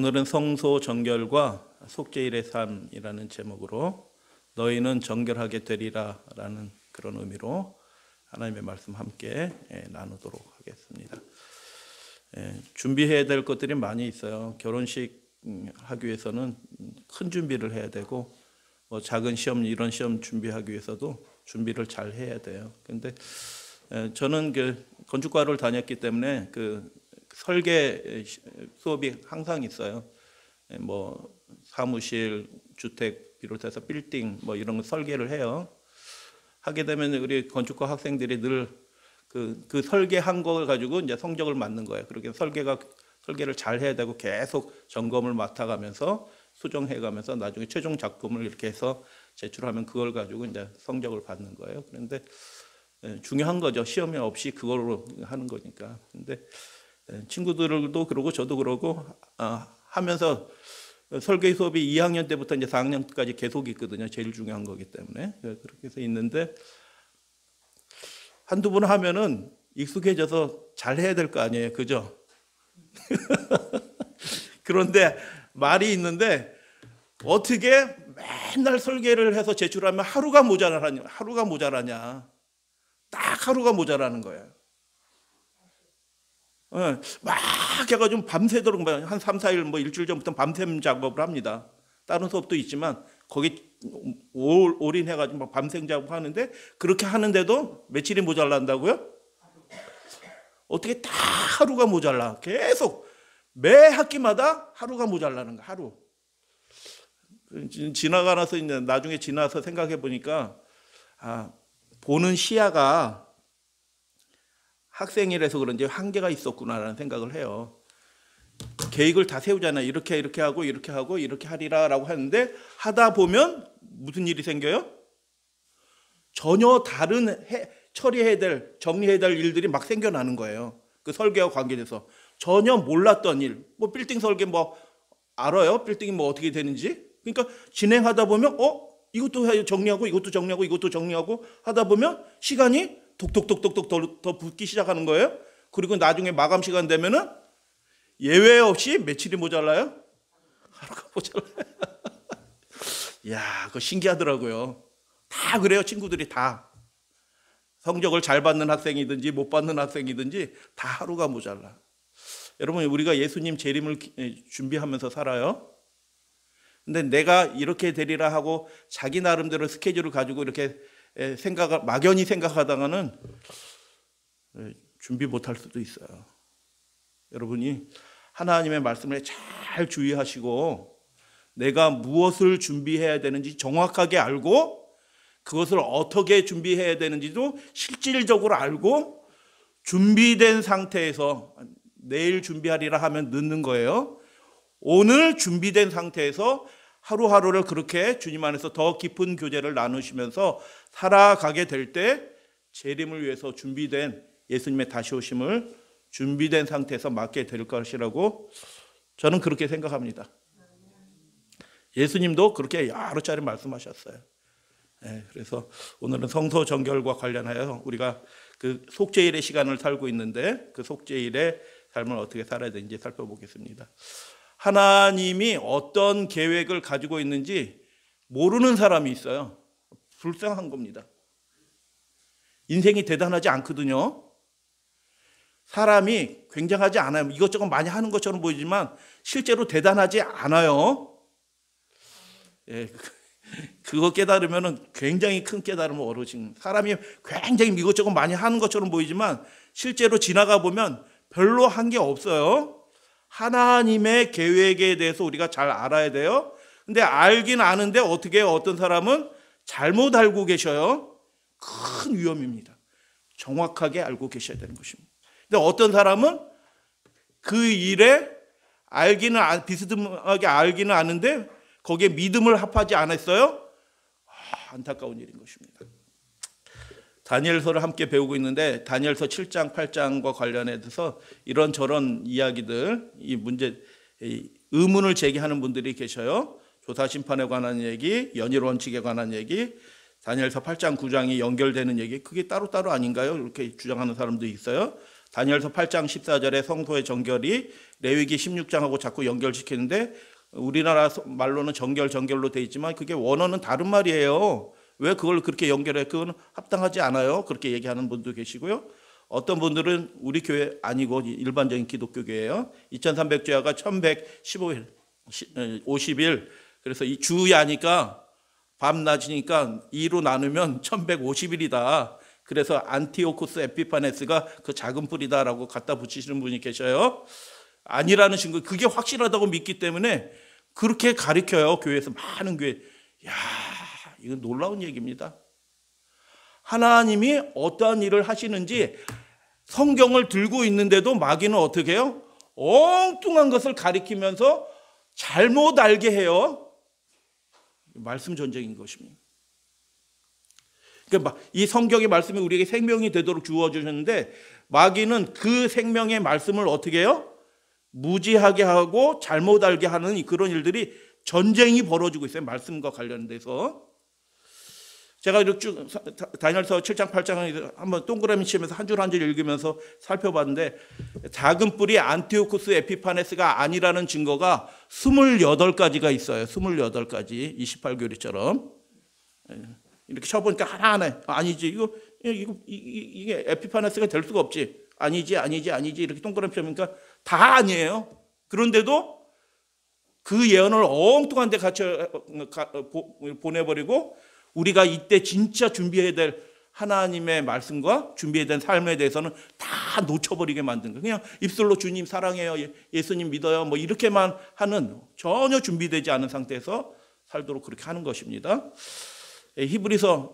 오늘은 성소 정결과 속죄일의 삶이라는 제목으로 너희는 정결하게 되리라 라는 그런 의미로 하나님의 말씀 함께 나누도록 하겠습니다. 준비해야 될 것들이 많이 있어요. 결혼식 하기 위해서는 큰 준비를 해야 되고 작은 시험, 이런 시험 준비하기 위해서도 준비를 잘 해야 돼요. 근데 저는 건축과를 다녔기 때문에 설계 수업이 항상 있어요. 사무실, 주택 비롯해서 빌딩 이런 거 설계를 해요. 하게 되면 우리 건축과 학생들이 늘 그 설계한 걸 가지고 이제 성적을 맞는 거예요. 그렇게 설계를 잘 해야 되고 계속 점검을 맡아가면서 수정해가면서 나중에 최종 작품을 이렇게 해서 제출하면 그걸 가지고 이제 성적을 받는 거예요. 그런데 중요한 거죠. 시험이 없이 그걸로 하는 거니까. 근데 친구들도 그러고 저도 그러고 하면서 설계 수업이 2학년 때부터 이제 4학년까지 계속 있거든요. 제일 중요한 거기 때문에. 그렇게 해서 있는데 한두 번 하면은 익숙해져서 잘 해야 될 거 아니에요. 그죠? 그런데 말이 있는데 어떻게 맨날 설계를 해서 제출하면 하루가 모자라냐. 딱 하루가 모자라는 거예요. 막 해가지고 밤새도록 한 3, 4일 일주일 전부터 밤샘 작업을 합니다. 다른 수업도 있지만 거기 올인해가지고 밤샘 작업하는데 그렇게 하는데도 며칠이 모자란다고요? 어떻게 다 하루가 모자라. 계속 매 학기마다 하루가 모자라는 거야. 하루. 지나가서 이제 나중에 지나서 생각해 보니까 보는 시야가 학생이라서 그런지 한계가 있었구나라는 생각을 해요. 계획을 다 세우잖아요. 이렇게 하고 이렇게 하고 이렇게 하리라라고 하는데 하다 보면 무슨 일이 생겨요? 전혀 다른 처리해야 될, 정리해야 될 일들이 막 생겨나는 거예요. 그 설계와 관계돼서 전혀 몰랐던 일, 빌딩 설계 알아요? 빌딩이 어떻게 되는지? 그러니까 진행하다 보면 이것도 정리하고 이것도 정리하고 이것도 정리하고 하다 보면 시간이 톡톡톡톡톡 더 붙기 시작하는 거예요. 그리고 나중에 마감 시간 되면은 예외 없이 며칠이 모자라요? 하루가 모자라요. 이야, 그거 신기하더라고요. 다 그래요, 친구들이 다. 성적을 잘 받는 학생이든지 못 받는 학생이든지 다 하루가 모자라. 여러분, 우리가 예수님 재림을 준비하면서 살아요. 근데 내가 이렇게 되리라 하고 자기 나름대로 스케줄을 가지고 이렇게 막연히 생각하다가는 준비 못할 수도 있어요. 여러분이 하나님의 말씀에 잘 주의하시고 내가 무엇을 준비해야 되는지 정확하게 알고 그것을 어떻게 준비해야 되는지도 실질적으로 알고 준비된 상태에서 내일 준비하리라 하면 늦는 거예요. 오늘 준비된 상태에서 하루하루를 그렇게 주님 안에서 더 깊은 교제를 나누시면서 살아가게 될 때 재림을 위해서 준비된 예수님의 다시 오심을 준비된 상태에서 맞게 될 것이라고 저는 그렇게 생각합니다. 예수님도 그렇게 여러 차례 말씀하셨어요. 그래서 오늘은 성소 정결과 관련하여 우리가 그 속죄일의 시간을 살고 있는데 그 속죄일의 삶을 어떻게 살아야 되는지 살펴보겠습니다. 하나님이 어떤 계획을 가지고 있는지 모르는 사람이 있어요. 불쌍한 겁니다. 인생이 대단하지 않거든요. 사람이 굉장하지 않아요. 이것저것 많이 하는 것처럼 보이지만 실제로 대단하지 않아요. 그거 깨달으면 굉장히 큰 깨달음을 얻으신 사람이 굉장히 이것저것 많이 하는 것처럼 보이지만 실제로 지나가 보면 별로 한 게 없어요. 하나님의 계획에 대해서 우리가 잘 알아야 돼요. 근데 알긴 아는데 어떻게 어떤 사람은 잘못 알고 계셔요. 큰 위험입니다. 정확하게 알고 계셔야 되는 것입니다. 근데 어떤 사람은 그 일에 비스듬하게 알기는 아는데 거기에 믿음을 합하지 않았어요. 안타까운 일인 것입니다. 다니엘서를 함께 배우고 있는데 다니엘서 7장, 8장과 관련해서 이런저런 이야기들, 의문을 제기하는 분들이 계셔요. 조사심판에 관한 얘기, 연일 원칙에 관한 얘기, 다니엘서 8장, 9장이 연결되는 얘기, 그게 따로따로 아닌가요? 이렇게 주장하는 사람도 있어요. 다니엘서 8장 14절에 성소의 정결이 레위기 16장하고 자꾸 연결시키는데 우리나라 말로는 정결로 돼 있지만 그게 원어는 다른 말이에요. 왜 그걸 그렇게 연결해? 그건 합당하지 않아요. 그렇게 얘기하는 분도 계시고요. 어떤 분들은 우리 교회 아니고 일반적인 기독교 교회예요. 2300주야가 1150일. 그래서 이 주야니까 밤낮이니까 2로 나누면 1150일이다. 그래서 안티오코스 에피파네스가 그 작은 뿔이다라고 갖다 붙이시는 분이 계셔요. 아니라는 증거, 그게 확실하다고 믿기 때문에 그렇게 가르쳐요. 교회에서 많은 교회. 야, 이건 놀라운 얘기입니다. 하나님이 어떠한 일을 하시는지 성경을 들고 있는데도 마귀는 어떻게 해요? 엉뚱한 것을 가리키면서 잘못 알게 해요. 말씀 전쟁인 것입니다. 그러니까 이 성경의 말씀이 우리에게 생명이 되도록 주어주셨는데 마귀는 그 생명의 말씀을 어떻게 해요? 무지하게 하고 잘못 알게 하는 그런 일들이 전쟁이 벌어지고 있어요. 말씀과 관련돼서. 제가 이렇게 쭉 다니엘서 7장 8장을 한번 동그라미 치면서 한 줄 한 줄 읽으면서 살펴봤는데 작은 뿔이 안티오코스 에피파네스가 아니라는 증거가 28가지가 있어요. 28가지 28교리처럼 이렇게 쳐보니까 하나하나 아니지 이게 에피파네스가 될 수가 없지 아니지 이렇게 동그라미 쳐보니까 다 아니에요. 그런데도 그 예언을 엉뚱한 데 보내버리고 우리가 이때 진짜 준비해야 될 하나님의 말씀과 준비해야 될 삶에 대해서는 다 놓쳐버리게 만든 거예요. 그냥 입술로 주님 사랑해요, 예수님 믿어요, 뭐 이렇게만 하는 전혀 준비되지 않은 상태에서 살도록 그렇게 하는 것입니다. 히브리서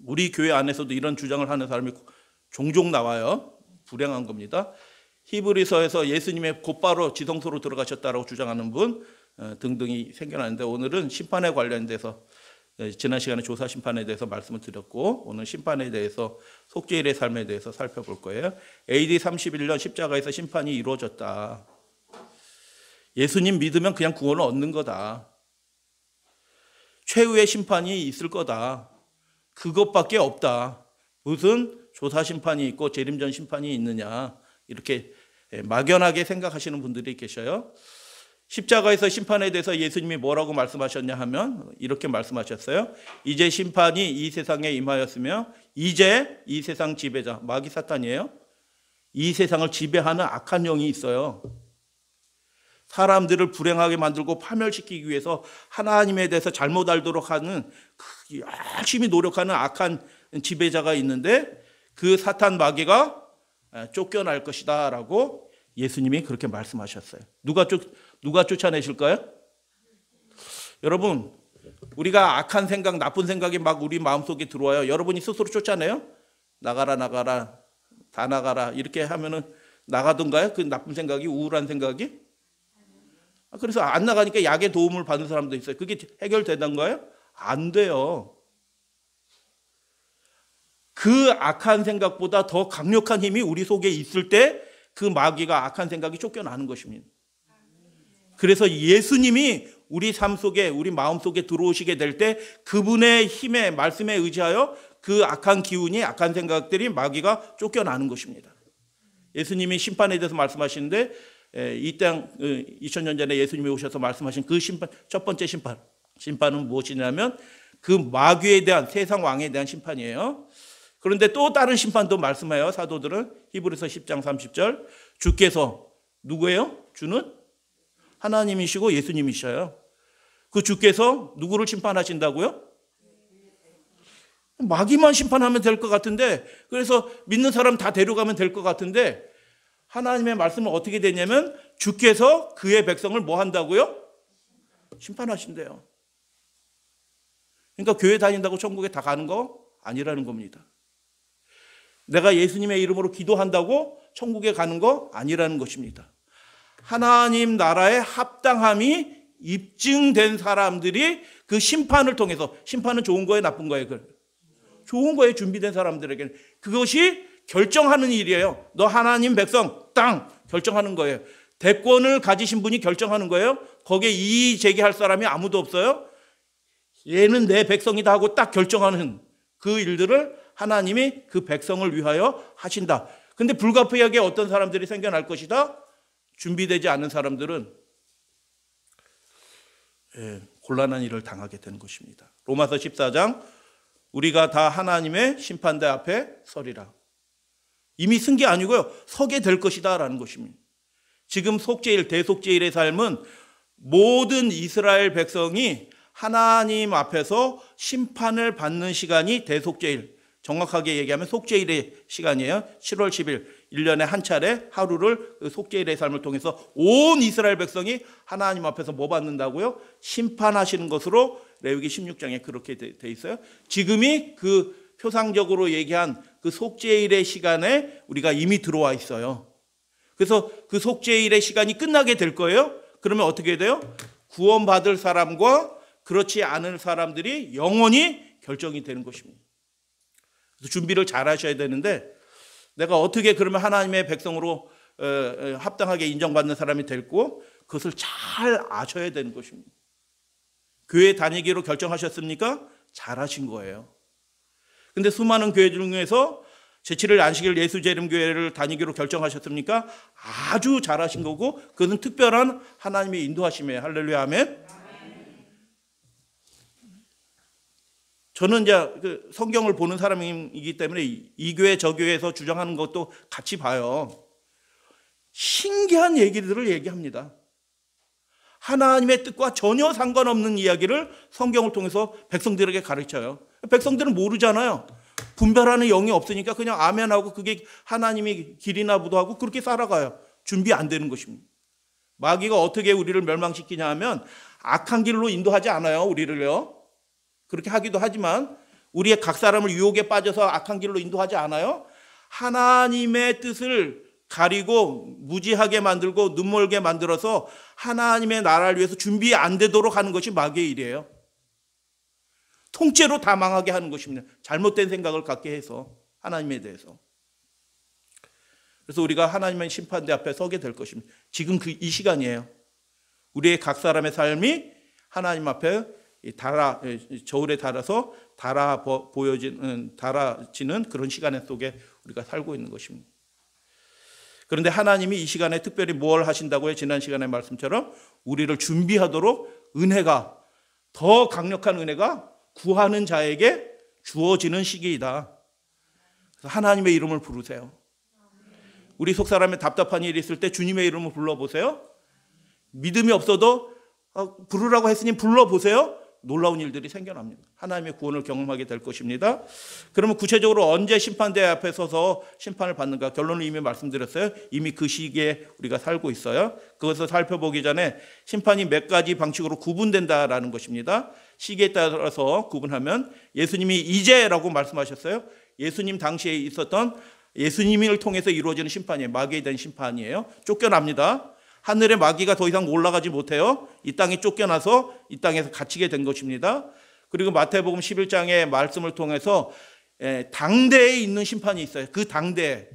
우리 교회 안에서도 이런 주장을 하는 사람이 종종 나와요. 불행한 겁니다. 히브리서에서 예수님의 곧바로 지성소로 들어가셨다라고 주장하는 분 등등이 생겨나는데 오늘은 심판에 관련돼서 지난 시간에 조사 심판에 대해서 말씀을 드렸고 오늘 심판에 대해서 속죄일의 삶에 대해서 살펴볼 거예요. AD 31년 십자가에서 심판이 이루어졌다. 예수님 믿으면 그냥 구원을 얻는 거다. 최후의 심판이 있을 거다. 그것밖에 없다. 무슨 조사 심판이 있고 재림전 심판이 있느냐 이렇게 막연하게 생각하시는 분들이 계셔요. 십자가에서 심판에 대해서 예수님이 뭐라고 말씀하셨냐 하면 이렇게 말씀하셨어요. 이제 심판이 이 세상에 임하였으며 이제 이 세상 지배자, 마귀 사탄이에요. 이 세상을 지배하는 악한 영이 있어요. 사람들을 불행하게 만들고 파멸시키기 위해서 하나님에 대해서 잘못 알도록 하는 열심히 노력하는 악한 지배자가 있는데 그 사탄 마귀가 쫓겨날 것이다 라고 예수님이 그렇게 말씀하셨어요. 누가 쫓아내실까요? 여러분, 우리가 악한 생각, 나쁜 생각이 막 우리 마음속에 들어와요. 여러분이 스스로 쫓아내요? 나가라 다 나가라 이렇게 하면은 나가던가요? 그 나쁜 생각이, 우울한 생각이? 그래서 안 나가니까 약의 도움을 받는 사람도 있어요. 그게 해결되던가요? 안 돼요. 그 악한 생각보다 더 강력한 힘이 우리 속에 있을 때 그 마귀가 악한 생각이 쫓겨나는 것입니다. 그래서 예수님이 우리 삶 속에, 우리 마음 속에 들어오시게 될 때 그분의 힘에, 말씀에 의지하여 그 악한 기운이, 악한 생각들이 마귀가 쫓겨나는 것입니다. 예수님이 심판에 대해서 말씀하시는데 이 땅 2000년 전에 예수님이 오셔서 말씀하신 그 심판, 첫 번째 심판은 무엇이냐면 그 마귀에 대한, 세상 왕에 대한 심판이에요. 그런데 또 다른 심판도 말씀해요. 사도들은 히브리서 10장 30절 주께서 누구예요? 주는 하나님이시고 예수님이셔요. 그 주께서 누구를 심판하신다고요? 마귀만 심판하면 될 것 같은데, 그래서 믿는 사람 다 데려가면 될 것 같은데 하나님의 말씀은 어떻게 되냐면 주께서 그의 백성을 뭐 한다고요? 심판하신대요. 그러니까 교회 다닌다고 천국에 다 가는 거 아니라는 겁니다. 내가 예수님의 이름으로 기도한다고 천국에 가는 거 아니라는 것입니다. 하나님 나라의 합당함이 입증된 사람들이 그 심판을 통해서, 심판은 좋은 거예요, 나쁜 거예요? 좋은 거에 준비된 사람들에게는 그것이 결정하는 일이에요. 너 하나님 백성 땅 결정하는 거예요. 대권을 가지신 분이 결정하는 거예요. 거기에 이의 제기할 사람이 아무도 없어요. 얘는 내 백성이다 하고 딱 결정하는 그 일들을 하나님이 그 백성을 위하여 하신다. 근데 불가피하게 어떤 사람들이 생겨날 것이다. 준비되지 않은 사람들은 곤란한 일을 당하게 되는 것입니다. 로마서 14장 우리가 다 하나님의 심판대 앞에 서리라. 이미 쓴 게 아니고요. 서게 될 것이다 라는 것입니다. 지금 속죄일, 대속죄일의 삶은 모든 이스라엘 백성이 하나님 앞에서 심판을 받는 시간이 대속죄일, 정확하게 얘기하면 속죄일의 시간이에요. 7월 10일, 1년에 한 차례 하루를 그 속죄일의 삶을 통해서 온 이스라엘 백성이 하나님 앞에서 뭐 받는다고요? 심판하시는 것으로 레위기 16장에 그렇게 돼 있어요. 지금이 그 표상적으로 얘기한 그 속죄일의 시간에 우리가 이미 들어와 있어요. 그래서 그 속죄일의 시간이 끝나게 될 거예요. 그러면 어떻게 돼요? 구원받을 사람과 그렇지 않은 사람들이 영원히 결정이 되는 것입니다. 그래서 준비를 잘 하셔야 되는데 내가 어떻게 그러면 하나님의 백성으로 합당하게 인정받는 사람이 될고 그것을 잘 아셔야 되는 것입니다. 교회 다니기로 결정하셨습니까? 잘하신 거예요. 근데 수많은 교회 중에서 제7일 안식일 예수재림교회를 다니기로 결정하셨습니까? 아주 잘하신 거고 그것은 특별한 하나님의 인도하심이에요. 할렐루야 아멘. 저는 이제 성경을 보는 사람이기 때문에 이 교회 저 교회에서 주장하는 것도 같이 봐요. 신기한 얘기들을 얘기합니다. 하나님의 뜻과 전혀 상관없는 이야기를 성경을 통해서 백성들에게 가르쳐요. 백성들은 모르잖아요. 분별하는 영이 없으니까 그냥 아멘하고 그게 하나님이 길이나 보도하고 그렇게 살아가요. 준비 안 되는 것입니다. 마귀가 어떻게 우리를 멸망시키냐 하면 악한 길로 인도하지 않아요. 우리를요. 그렇게 하기도 하지만 우리의 각 사람을 유혹에 빠져서 악한 길로 인도하지 않아요. 하나님의 뜻을 가리고 무지하게 만들고 눈멀게 만들어서 하나님의 나라를 위해서 준비 안 되도록 하는 것이 마귀의 일이에요. 통째로 다 망하게 하는 것입니다. 잘못된 생각을 갖게 해서 하나님에 대해서. 그래서 우리가 하나님의 심판대 앞에 서게 될 것입니다. 지금 이 시간이에요. 우리의 각 사람의 삶이 하나님 앞에 저울에 달아서 달아지는 그런 시간 속에 우리가 살고 있는 것입니다. 그런데 하나님이 이 시간에 특별히 뭘 하신다고요? 지난 시간의 말씀처럼 우리를 준비하도록 은혜가, 더 강력한 은혜가 구하는 자에게 주어지는 시기이다. 그래서 하나님의 이름을 부르세요. 우리 속 사람의 답답한 일이 있을 때 주님의 이름을 불러보세요. 믿음이 없어도 부르라고 했으니 불러보세요. 놀라운 일들이 생겨납니다. 하나님의 구원을 경험하게 될 것입니다. 그러면 구체적으로 언제 심판대 앞에 서서 심판을 받는가? 결론을 이미 말씀드렸어요. 이미 그 시기에 우리가 살고 있어요. 그것을 살펴보기 전에 심판이 몇 가지 방식으로 구분된다라는 것입니다. 시기에 따라서 구분하면 예수님이 이제라고 말씀하셨어요. 예수님 당시에 있었던 예수님을 통해서 이루어지는 심판이에요. 마귀에 대한 심판이에요. 쫓겨납니다. 하늘의 마귀가 더 이상 올라가지 못해요. 이 땅에 쫓겨나서 이 땅에서 갇히게 된 것입니다. 그리고 마태복음 11장의 말씀을 통해서 당대에 있는 심판이 있어요. 그 당대에.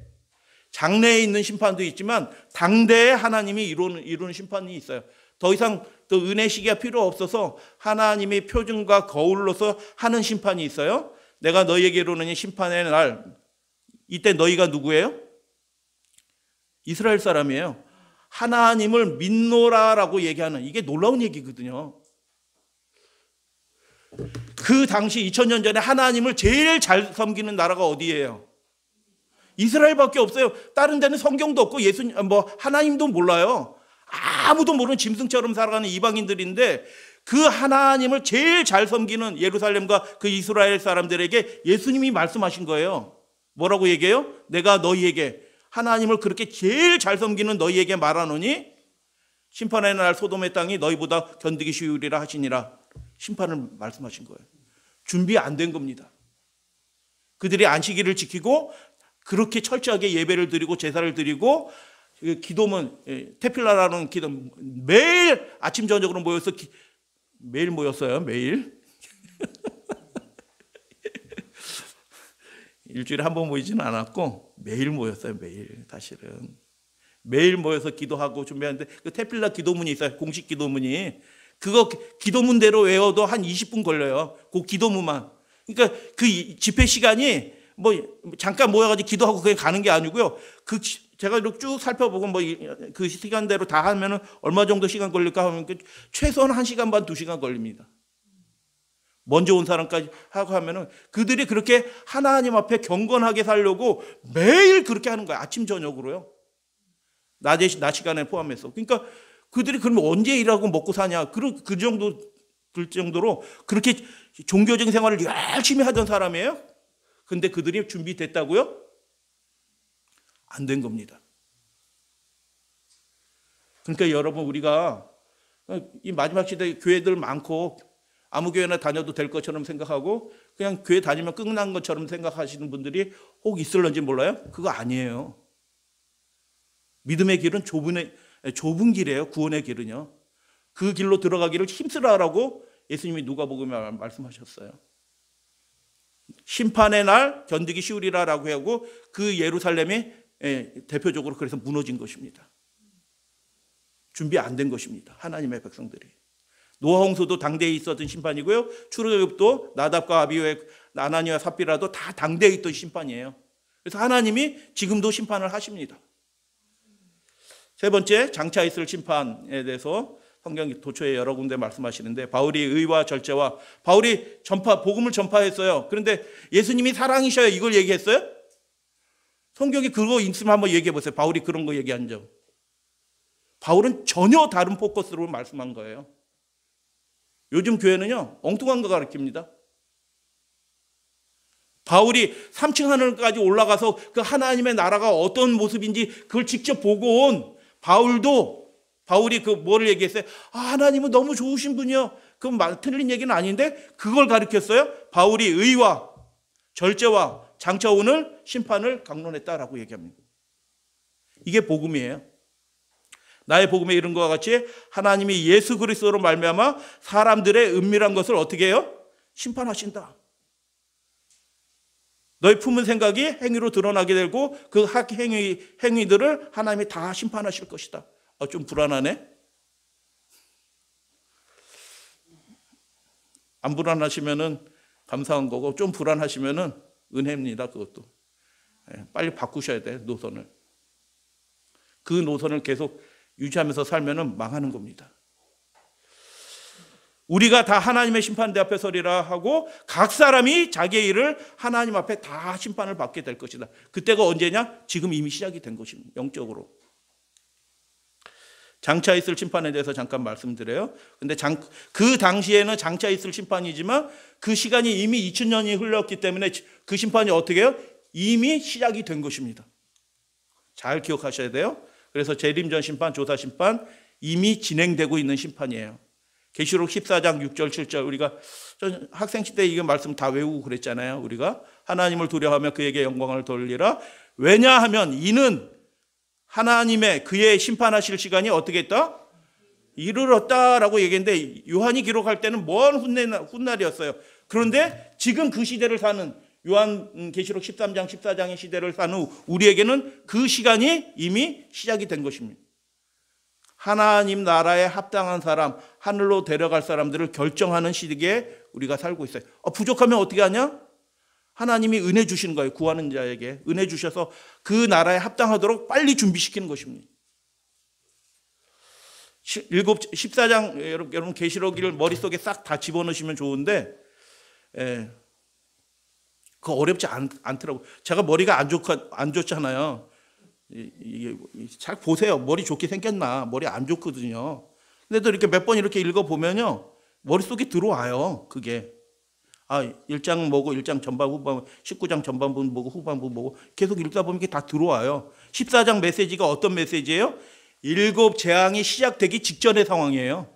장래에 있는 심판도 있지만 당대에 하나님이 이루는 심판이 있어요. 더 이상 또 은혜 시기가 필요 없어서 하나님이 표준과 거울로서 하는 심판이 있어요. 내가 너희에게 이루느니 심판의 날. 이때 너희가 누구예요? 이스라엘 사람이에요. 하나님을 믿노라라고 얘기하는, 이게 놀라운 얘기거든요. 그 당시 2000년 전에 하나님을 제일 잘 섬기는 나라가 어디예요? 이스라엘밖에 없어요. 다른 데는 성경도 없고 하나님도 몰라요. 아무도 모르는 짐승처럼 살아가는 이방인들인데 그 하나님을 제일 잘 섬기는 예루살렘과 그 이스라엘 사람들에게 예수님이 말씀하신 거예요. 뭐라고 얘기해요? 내가 너희에게, 하나님을 그렇게 제일 잘 섬기는 너희에게 말하노니 심판의 날 소돔의 땅이 너희보다 견디기 쉬우리라 하시니라. 심판을 말씀하신 거예요. 준비 안 된 겁니다. 그들이 안식일을 지키고 그렇게 철저하게 예배를 드리고 제사를 드리고 기도문, 테필라라는 기도, 매일 아침 저녁으로 모여서 매일 모였어요. 매일. 일주일에 한 번 모이지는 않았고 매일 모였어요. 매일. 사실은 매일 모여서 기도하고 준비하는데 그 테필라 기도문이 있어요. 공식 기도문이. 그거 기도문대로 외워도 한 20분 걸려요. 그 기도문만. 그러니까 그 집회 시간이 뭐 잠깐 모여가지고 기도하고 그냥 가는 게 아니고요. 제가 이렇게 쭉 살펴보고 뭐 그 시간대로 다 하면은 얼마 정도 시간 걸릴까 하면 최소한 1시간 반, 2시간 걸립니다. 먼저 온 사람까지 하고 하면은 그들이 그렇게 하나님 앞에 경건하게 살려고 매일 그렇게 하는 거예요. 아침 저녁으로요. 낮 시간에 포함해서. 그러니까 그들이 그러면 언제 일하고 먹고 사냐. 그 정도 들 정도로 그렇게 종교적인 생활을 열심히 하던 사람이에요. 근데 그들이 준비됐다고요? 안 된 겁니다. 그러니까 여러분, 우리가 이 마지막 시대에 교회들 많고 아무 교회나 다녀도 될 것처럼 생각하고 그냥 교회 다니면 끝난 것처럼 생각하시는 분들이 혹 있을런지 몰라요? 그거 아니에요. 믿음의 길은 좁은 길이에요. 구원의 길은요. 그 길로 들어가기를 힘쓰라라고 예수님이 누가복음에 말씀하셨어요. 심판의 날 견디기 쉬우리라라고 하고 그 예루살렘이 대표적으로 그래서 무너진 것입니다. 준비 안 된 것입니다. 하나님의 백성들이. 노아 홍수도 당대에 있었던 심판이고요. 출애굽도 나답과 아비후의 아나니와 삽비라도 다 당대에 있던 심판이에요. 그래서 하나님이 지금도 심판을 하십니다. 세 번째, 장차 있을 심판에 대해서 성경 도처에 여러 군데 말씀하시는데 바울이 의와 절제와 바울이 복음을 전파했어요. 그런데 예수님이 사랑이셔요. 이걸 얘기했어요? 성경에 그거 있으면 한번 얘기해 보세요. 바울이 그런 거 얘기한 적. 바울은 전혀 다른 포커스로 말씀한 거예요. 요즘 교회는요, 엉뚱한 거 가르칩니다. 바울이 3층 하늘까지 올라가서 그 하나님의 나라가 어떤 모습인지 그걸 직접 보고 온 바울이 그 뭐를 얘기했어요? 하나님은 너무 좋으신 분이요. 그건 틀린 얘기는 아닌데 그걸 가르쳤어요. 바울이 의와 절제와 장차 오늘 심판을 강론했다라고 얘기합니다. 이게 복음이에요. 나의 복음에 이른 것과 같이 하나님이 예수 그리스도로 말미암아 사람들의 은밀한 것을 어떻게 해요? 심판하신다. 너희 품은 생각이 행위로 드러나게 되고 그 행위들을 하나님이 다 심판하실 것이다. 좀 불안하네. 안 불안하시면은 감사한 거고 좀 불안하시면은 은혜입니다. 그것도 빨리 바꾸셔야 돼. 노선을. 그 노선을 계속 유지하면서 살면은 망하는 겁니다. 우리가 다 하나님의 심판대 앞에 서리라 하고 각 사람이 자기의 일을 하나님 앞에 다 심판을 받게 될 것이다. 그때가 언제냐? 지금 이미 시작이 된 것입니다. 영적으로. 장차 있을 심판에 대해서 잠깐 말씀드려요. 근데 그 당시에는 장차 있을 심판이지만 그 시간이 이미 2000년이 흘렀기 때문에 그 심판이 어떻게 해요? 이미 시작이 된 것입니다. 잘 기억하셔야 돼요. 그래서 재림전 심판, 조사 심판 이미 진행되고 있는 심판이에요. 계시록 14장 6절 7절 우리가 학생 시대 이거 말씀 다 외우고 그랬잖아요. 우리가 하나님을 두려워하며 그에게 영광을 돌리라. 왜냐하면 이는 하나님의 그의 심판하실 시간이 어떻게 했다? 이르렀다라고 얘기했는데 요한이 기록할 때는 먼 훗날이었어요. 그런데 지금 그 시대를 사는 요한 계시록 13장 14장의 시대를 사는 우리에게는 그 시간이 이미 시작이 된 것입니다. 하나님 나라에 합당한 사람, 하늘로 데려갈 사람들을 결정하는 시기에 우리가 살고 있어요. 부족하면 어떻게 하냐? 하나님이 은혜 주시는 거예요. 구하는 자에게 은혜 주셔서 그 나라에 합당하도록 빨리 준비시키는 것입니다. 14장 여러분 계시록을 머릿속에 싹 다 집어넣으시면 좋은데 그거 어렵지 않더라고요. 제가 머리가 안 좋잖아요. 잘 보세요. 머리 좋게 생겼나? 머리 안 좋거든요. 근데도 이렇게 몇 번 이렇게 읽어보면요. 머릿속에 들어와요. 그게. 1장 뭐고 1장 전반 후반 19장 전반부 뭐고 후반부 뭐고 계속 읽다 보면 이게 다 들어와요. 14장 메시지가 어떤 메시지예요? 7 재앙이 시작되기 직전의 상황이에요.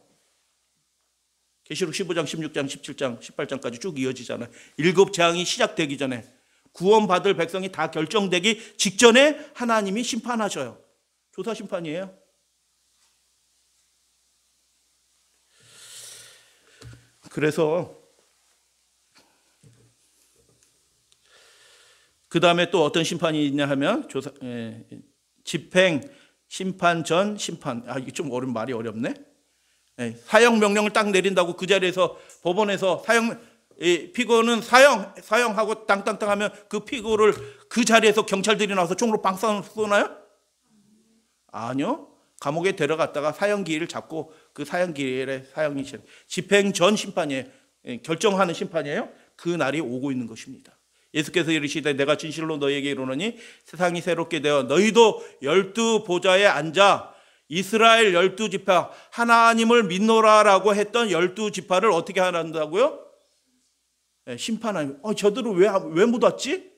계시록 15장 16장 17장 18장까지 쭉 이어지잖아요. 7 재앙이 시작되기 전에 구원받을 백성이 다 결정되기 직전에 하나님이 심판하셔요. 조사 심판이에요. 그래서 그 다음에 또 어떤 심판이 있냐 하면 집행, 심판 전, 심판. 이게 좀 말이 어렵네. 사형 명령을 딱 내린다고 그 자리에서 법원에서 이 피고는 사형하고 땅땅땅 하면 그 피고를 그 자리에서 경찰들이 나와서 총으로 빵 쏘나요? 아니요. 감옥에 데려갔다가 사형기일을 잡고 그 사형기일에 사형이 집행 전 심판이에요. 결정하는 심판이에요. 그 날이 오고 있는 것입니다. 예수께서 이르시되 내가 진실로 너희에게 이르노니 세상이 새롭게 되어 너희도 12 보좌에 앉아 이스라엘 12지파 하나님을 믿노라라고 했던 12지파를 어떻게 한다고요? 심판하는. 저들은 왜 못 왔지?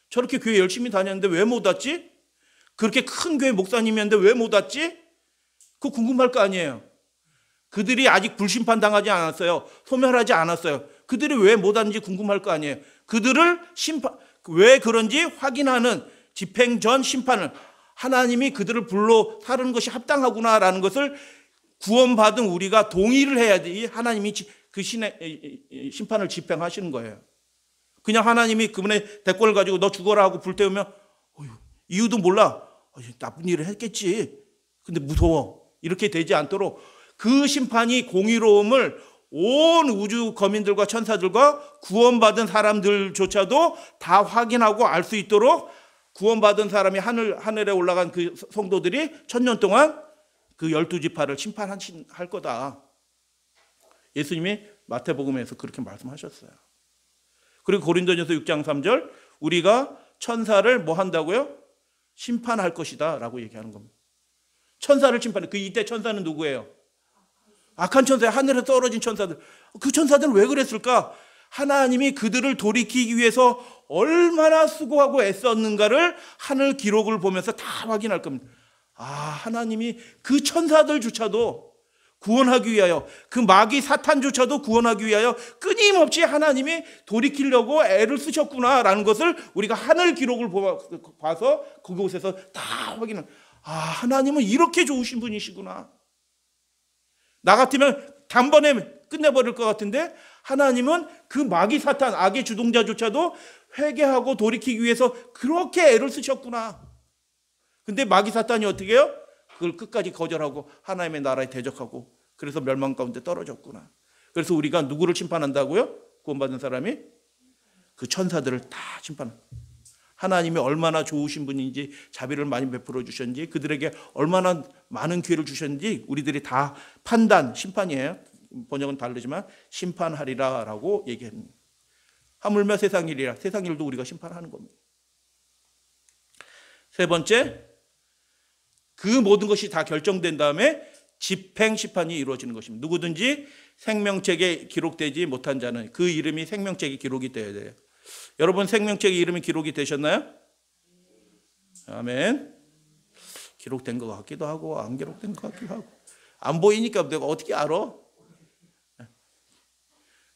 저렇게 교회 열심히 다녔는데 왜 못 왔지? 그렇게 큰 교회 목사님이었는데 왜 못 왔지? 그거 궁금할 거 아니에요. 그들이 아직 불심판 당하지 않았어요. 소멸하지 않았어요. 그들이 왜 못 왔는지 궁금할 거 아니에요. 그들을 왜 그런지 확인하는 집행 전 심판을, 하나님이 그들을 불러 사르는 것이 합당하구나라는 것을 구원받은 우리가 동의를 해야지 하나님이 그 심판을 집행하시는 거예요. 그냥 하나님이 그분의 대권을 가지고 너 죽어라 하고 불태우면 이유도 몰라. 나쁜 일을 했겠지. 근데 무서워. 이렇게 되지 않도록 그 심판이 공의로움을 온 우주 거민들과 천사들과 구원받은 사람들조차도 다 확인하고 알 수 있도록 구원받은 사람이 하늘에 올라간 그 성도들이 1000년 동안 그 12지파를 심판할 거다. 예수님이 마태복음에서 그렇게 말씀하셨어요. 그리고 고린도전서 6장 3절 우리가 천사를 뭐 한다고요? 심판할 것이다 라고 얘기하는 겁니다. 천사를 심판해. 이때 천사는 누구예요? 악한 천사예요. 하늘에 떨어진 천사들. 그 천사들은 왜 그랬을까? 하나님이 그들을 돌이키기 위해서 얼마나 수고하고 애썼는가를 하늘 기록을 보면서 다 확인할 겁니다. 하나님이 그 천사들조차도 구원하기 위하여, 그 마귀 사탄조차도 구원하기 위하여 끊임없이 하나님이 돌이키려고 애를 쓰셨구나라는 것을 우리가 하늘 기록을 봐서 그곳에서 다 확인을. 하나님은 이렇게 좋으신 분이시구나. 나 같으면 단번에 끝내버릴 것 같은데 하나님은 그 마귀 사탄, 악의 주동자조차도 회개하고 돌이키기 위해서 그렇게 애를 쓰셨구나. 근데 마귀 사탄이 어떻게 해요? 그걸 끝까지 거절하고 하나님의 나라에 대적하고 그래서 멸망 가운데 떨어졌구나. 그래서 우리가 누구를 심판한다고요? 구원받은 사람이? 그 천사들을 다 심판합니다. 하나님이 얼마나 좋으신 분인지, 자비를 많이 베풀어 주셨는지, 그들에게 얼마나 많은 기회를 주셨는지 우리들이 다 판단, 심판이에요. 번역은 다르지만 심판하리라 라고 얘기합니다. 하물며 세상일이라. 세상일도 우리가 심판하는 겁니다. 세 번째, 그 모든 것이 다 결정된 다음에 집행 심판이 이루어지는 것입니다. 누구든지 생명책에 기록되지 못한 자는 그 이름이 생명책에 기록이 되어야 돼요. 여러분 생명책에 이름이 기록이 되셨나요? 아멘. 기록된 것 같기도 하고 안 기록된 것 같기도 하고 안 보이니까 내가 어떻게 알아?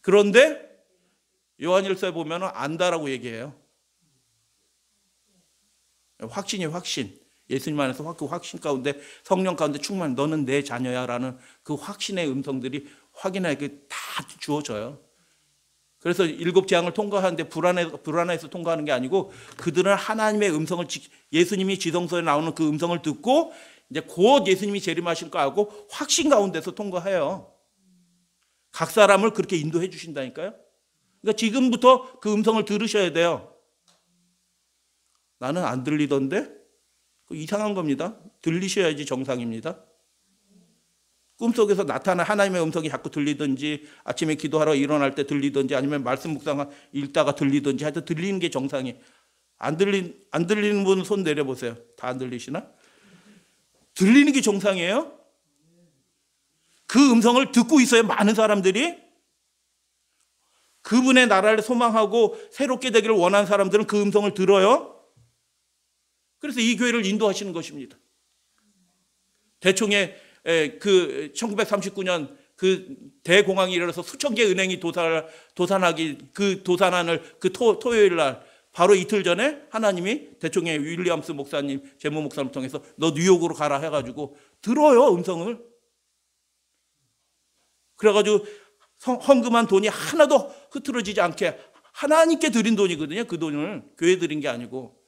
그런데 요한일서에 보면 안다라고 얘기해요. 확신이 확신. 예수님 안에서 그 확신 가운데 성령 가운데 충만 너는 내 자녀야라는 그 확신의 음성들이 확인하게 다 주어져요. 그래서 7재앙을 통과하는데 불안해서 통과하는 게 아니고 그들은 하나님의 음성을 예수님이 지성소에 나오는 그 음성을 듣고 이제 곧 예수님이 재림하실 거 알고 확신 가운데서 통과해요. 각 사람을 그렇게 인도해 주신다니까요. 그러니까 지금부터 그 음성을 들으셔야 돼요. 나는 안 들리던데? 이상한 겁니다. 들리셔야지 정상입니다. 꿈속에서 나타난 하나님의 음성이 자꾸 들리든지 아침에 기도하러 일어날 때 들리든지 아니면 말씀 묵상 읽다가 들리든지 하여튼 들리는 게 정상이. 안 들리는 분 손 내려보세요. 다 안 들리시나? 들리는 게 정상이에요. 그 음성을 듣고 있어요. 많은 사람들이. 그분의 나라를 소망하고 새롭게 되기를 원하는 사람들은 그 음성을 들어요. 그래서 이 교회를 인도하시는 것입니다. 대총의 그 1939년 그 대공황이 일어나서 수천 개 은행이 도산하기 그 도산안을 그 토요일 날 바로 이틀 전에 하나님이 대총의 윌리엄스 목사님 재무 목사를 통해서 너 뉴욕으로 가라 해가지고 들어요 음성을. 그래가지고 헌금한 돈이 하나도 흐트러지지 않게 하나님께 드린 돈이거든요. 그 돈을 교회 드린 게 아니고.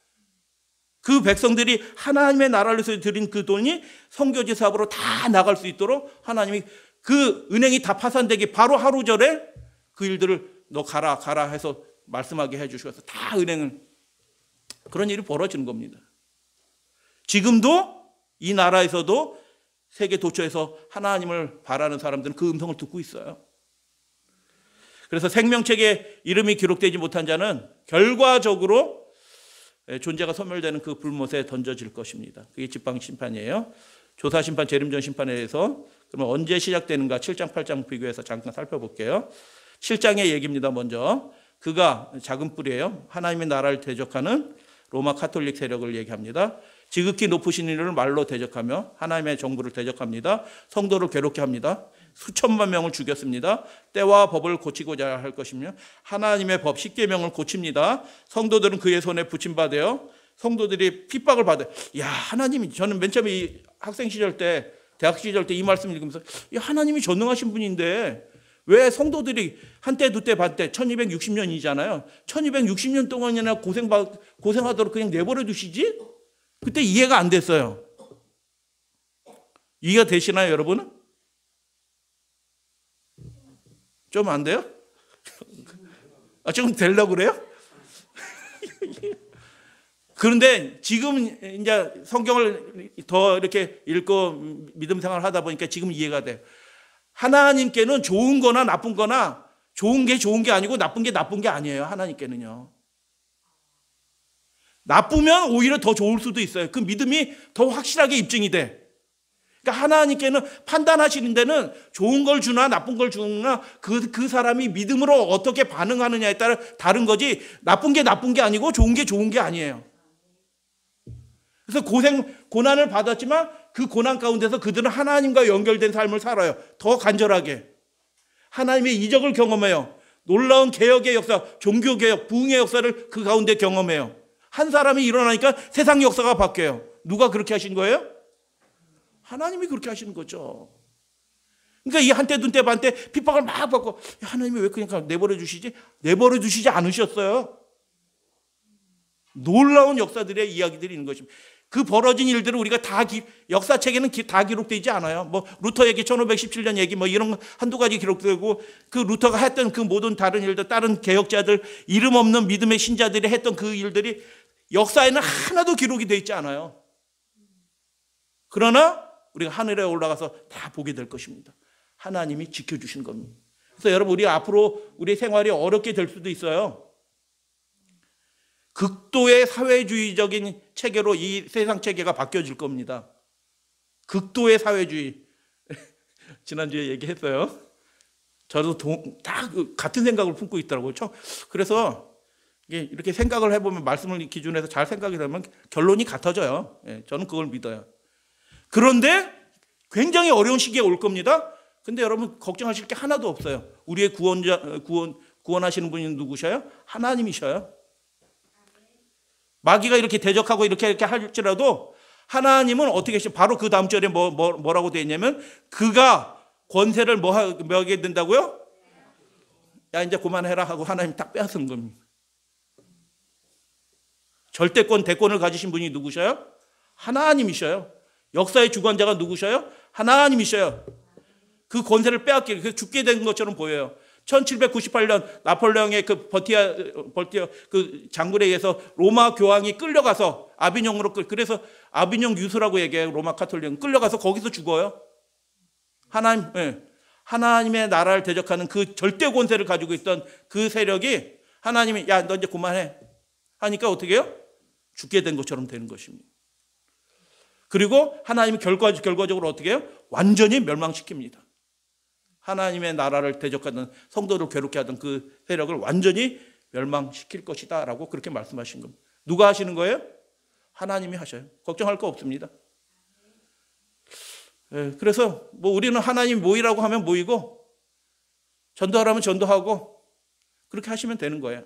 그 백성들이 하나님의 나라를 위해서 드린 그 돈이 선교지 사업으로 다 나갈 수 있도록 하나님이 그 은행이 다 파산되기 바로 하루 전에 그 일들을 너 가라 해서 말씀하게 해주셔서 다 은행을, 그런 일이 벌어지는 겁니다. 지금도 이 나라에서도 세계 도처에서 하나님을 바라는 사람들은 그 음성을 듣고 있어요. 그래서 생명책에 이름이 기록되지 못한 자는 결과적으로 존재가 소멸되는 그 불못에 던져질 것입니다. 그게 집방심판이에요. 조사심판, 재림전 심판에 대해서 그러면 언제 시작되는가 7장 8장 비교해서 잠깐 살펴볼게요. 7장의 얘기입니다. 먼저 그가 작은 뿔이에요. 하나님의 나라를 대적하는 로마 카톨릭 세력을 얘기합니다. 지극히 높으신 이를 말로 대적하며 하나님의 정부를 대적합니다. 성도를 괴롭게 합니다. 수천만 명을 죽였습니다. 때와 법을 고치고자 할 것이며 하나님의 법 10계명을 고칩니다. 성도들은 그의 손에 붙임받아요. 성도들이 핍박을 받아요. 야, 하나님이, 저는 맨 처음에 이 학생 시절 때, 대학 시절 때 이 말씀을 읽으면서 야, 하나님이 전능하신 분인데 왜 성도들이 한때 두때 반때 1260년이잖아요. 1260년 동안이나 고생하도록 그냥 내버려 두시지? 그때 이해가 안 됐어요. 이해가 되시나요, 여러분은? 좀 안 돼요? 지금 되려고 그래요? 그런데 지금 이제 성경을 더 이렇게 읽고 믿음 생활을 하다 보니까 지금 이해가 돼요. 하나님께는 좋은 거나 나쁜 거나 좋은 게 좋은 게 아니고 나쁜 게 나쁜 게 아니에요. 하나님께는요. 나쁘면 오히려 더 좋을 수도 있어요. 그 믿음이 더 확실하게 입증이 돼. 그러니까 하나님께는 판단하시는 데는 좋은 걸 주나 나쁜 걸 주나 그 사람이 믿음으로 어떻게 반응하느냐에 따라 다른 거지 나쁜 게 아니고 좋은 게 아니에요. 그래서 고난을 받았지만 그 고난 가운데서 그들은 하나님과 연결된 삶을 살아요. 더 간절하게. 하나님의 이적을 경험해요. 놀라운 개혁의 역사, 종교개혁, 부흥의 역사를 그 가운데 경험해요. 한 사람이 일어나니까 세상 역사가 바뀌어요. 누가 그렇게 하신 거예요? 하나님이 그렇게 하시는 거죠. 그러니까 이 한때 눈때 반때 핍박을 막 받고 하나님이 왜 그냥 내버려 주시지? 내버려 두시지 않으셨어요. 놀라운 역사들의 이야기들이 있는 것입니다. 그 벌어진 일들을 우리가 다 역사책에는 다 기록되지 않아요. 뭐 루터 얘기 1517년 얘기 뭐 이런 한두 가지 기록되고 그 루터가 했던 그 모든 다른 일들 다른 개혁자들 이름 없는 믿음의 신자들이 했던 그 일들이 역사에는 하나도 기록이 되어 있지 않아요. 그러나 우리가 하늘에 올라가서 다 보게 될 것입니다. 하나님이 지켜주신 겁니다. 그래서 여러분 우리 앞으로 우리 생활이 어렵게 될 수도 있어요. 극도의 사회주의적인 체계로 이 세상 체계가 바뀌어질 겁니다. 극도의 사회주의. 지난주에 얘기했어요. 저도 다 같은 생각을 품고 있더라고요. 그래서 이렇게 생각을 해보면 말씀을 기준으로 해서 잘 생각이 되면 결론이 같아져요. 저는 그걸 믿어요. 그런데 굉장히 어려운 시기에 올 겁니다. 근데 여러분 걱정하실 게 하나도 없어요. 우리의 구원하시는 분이 누구셔요? 하나님이셔요. 마귀가 이렇게 대적하고 이렇게 할지라도 하나님은 어떻게 하시죠? 바로 그 다음 절에 뭐라고 되어 있냐면 그가 권세를 뭐 하게 된다고요? 야 이제 그만해라 하고 하나님 딱 빼앗은 겁니다. 절대권 대권을 가지신 분이 누구셔요? 하나님이셔요. 역사의 주관자가 누구셔요? 하나님이셔요. 그 권세를 빼앗기게 죽게 된 것처럼 보여요. 1798년 나폴레옹의 그 버티아 그 장군에 의해서 로마 교황이 끌려가서 아비뇽으로 그래서 아비뇽 유수라고 얘기해요. 로마 카톨릭은 끌려가서 거기서 죽어요. 하나님의 나라를 대적하는 그 절대 권세를 가지고 있던 그 세력이 하나님이 야 너 이제 그만해 하니까 어떻게 해요? 죽게 된 것처럼 되는 것입니다. 그리고 하나님이 결과적으로 어떻게 해요? 완전히 멸망시킵니다. 하나님의 나라를 대적하던 성도를 괴롭게 하던 그 세력을 완전히 멸망시킬 것이다 라고 그렇게 말씀하신 겁니다. 누가 하시는 거예요? 하나님이 하셔요. 걱정할 거 없습니다. 그래서 뭐 우리는 하나님 모이라고 하면 모이고 전도하라면 전도하고 그렇게 하시면 되는 거예요.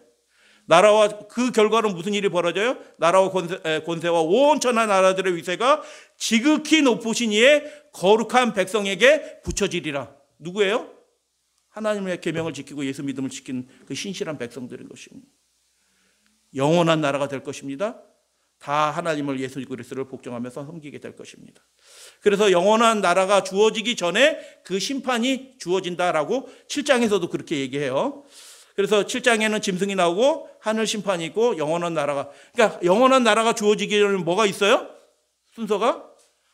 나라와 그 결과로 무슨 일이 벌어져요? 나라와 권세와 온 천하 나라들의 위세가 지극히 높으신 이의 거룩한 백성에게 붙여지리라. 누구예요? 하나님의 계명을 지키고 예수 믿음을 지킨 그 신실한 백성들인 것입니다. 영원한 나라가 될 것입니다. 다 하나님을 예수 그리스도를 복종하면서 섬기게 될 것입니다. 그래서 영원한 나라가 주어지기 전에 그 심판이 주어진다라고 7장에서도 그렇게 얘기해요. 그래서 7장에는 짐승이 나오고 하늘 심판이 있고 영원한 나라가, 그러니까 영원한 나라가 주어지기 전에 뭐가 있어요? 순서가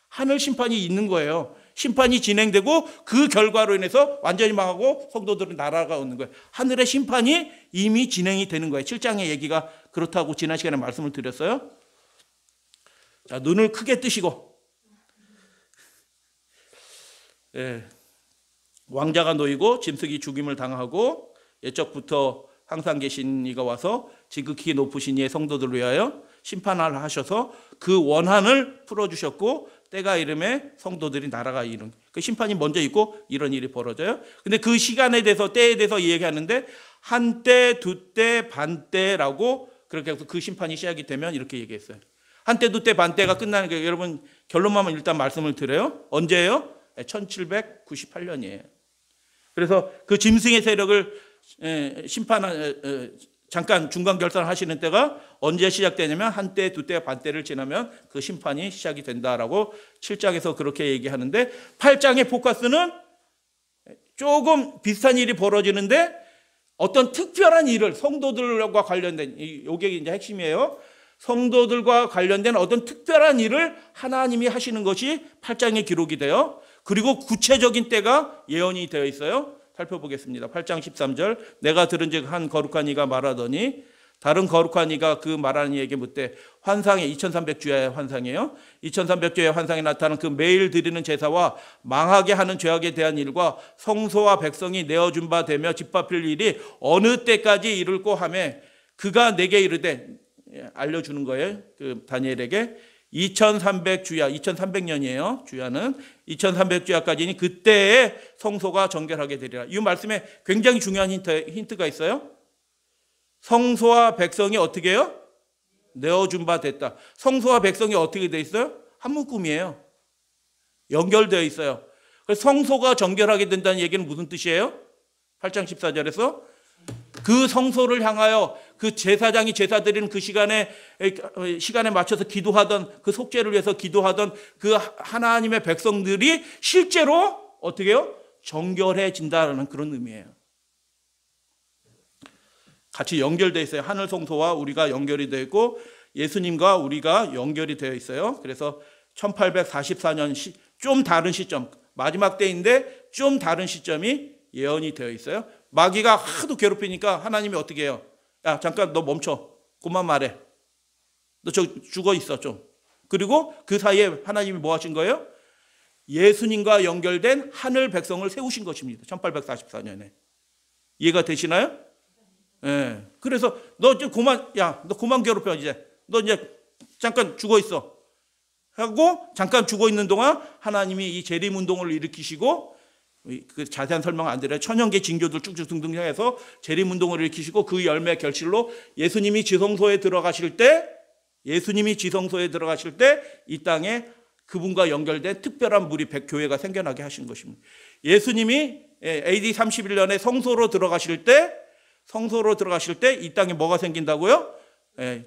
하늘 심판이 있는 거예요. 심판이 진행되고 그 결과로 인해서 완전히 망하고 성도들은 나라가 오는 거예요. 하늘의 심판이 이미 진행이 되는 거예요. 7장의 얘기가 그렇다고 지난 시간에 말씀을 드렸어요. 자, 눈을 크게 뜨시고, 왕자가 놓이고 짐승이 죽임을 당하고 옛적부터 항상 계신 이가 와서 지극히 높으신 이의 성도들을 위하여 심판을 하셔서 그 원한을 풀어주셨고 때가 이름에 성도들이 나라가 이룬, 그 심판이 먼저 있고 이런 일이 벌어져요. 근데 그 시간에 대해서, 때에 대해서 얘기하는데 한때, 두때, 반때라고, 그렇게 해서 그 심판이 시작이 되면 이렇게 얘기했어요. 한때, 두때, 반때가 끝나는 게, 여러분 결론만 일단 말씀을 드려요. 언제예요? 1798년이에요. 그래서 그 짐승의 세력을 잠깐 중간 결산하시는 때가 언제 시작되냐면 한때, 두때, 반때를 지나면 그 심판이 시작이 된다라고 7장에서 그렇게 얘기하는데, 8장의 포커스는 조금 비슷한 일이 벌어지는데 어떤 특별한 일을, 성도들과 관련된, 이게 이제 핵심이에요. 성도들과 관련된 어떤 특별한 일을 하나님이 하시는 것이 8장에 기록이 돼요. 그리고 구체적인 때가 예언이 되어 있어요. 살펴보겠습니다. 8장 13절, 내가 들은즉 한 거룩한 이가 말하더니, 다른 거룩한 이가 그 말하는 이에게 묻되, 환상의 2300주야의 환상이에요. 2300주야의 환상에 나타나는 그 매일 드리는 제사와 망하게 하는 죄악에 대한 일과 성소와 백성이 내어준 바 되며 짓밟힐 일이 어느 때까지 이룰고 하며, 그가 내게 이르되, 알려주는 거예요. 그 다니엘에게 2300주야, 2300년이에요. 주야는 2300주야까지니 그때에 성소가 정결하게 되리라. 이 말씀에 굉장히 중요한 힌트가 있어요. 성소와 백성이 어떻게 해요? 내어준 바 됐다. 성소와 백성이 어떻게 돼 있어요? 한 묶음이에요. 연결되어 있어요. 그래서 성소가 정결하게 된다는 얘기는 무슨 뜻이에요? 8장 14절에서 그 성소를 향하여 그 제사장이 제사 드리는 그 시간에 맞춰서 기도하던, 그 속죄를 위해서 기도하던 그 하나님의 백성들이 실제로 어떻게 해요? 정결해진다는 그런 의미예요. 같이 연결되어 있어요. 하늘 성소와 우리가 연결이 되어 있고 예수님과 우리가 연결이 되어 있어요. 그래서 1844년 좀 다른 시점, 마지막 때인데 좀 다른 시점이 예언이 되어 있어요. 마귀가 하도 괴롭히니까 하나님이 어떻게 해요? 야, 잠깐 너 멈춰. 그만 말해. 너 저 죽어 있어 좀. 그리고 그 사이에 하나님이 뭐 하신 거예요? 예수님과 연결된 하늘 백성을 세우신 것입니다. 1844년에. 이해가 되시나요? 예. 그래서 너 그만 괴롭혀 이제. 너 이제 잠깐 죽어 있어. 하고 잠깐 죽어 있는 동안 하나님이 이 재림 운동을 일으키시고, 그 자세한 설명 안 드려요. 천연계 징조들 쭉쭉 등등 해서 재림 운동을 일으키시고 그 열매 결실로 예수님이 지성소에 들어가실 때 이 땅에 그분과 연결된 특별한 무리 교회가 생겨나게 하신 것입니다. 예수님이 AD 31년에 성소로 들어가실 때 이 땅에 뭐가 생긴다고요?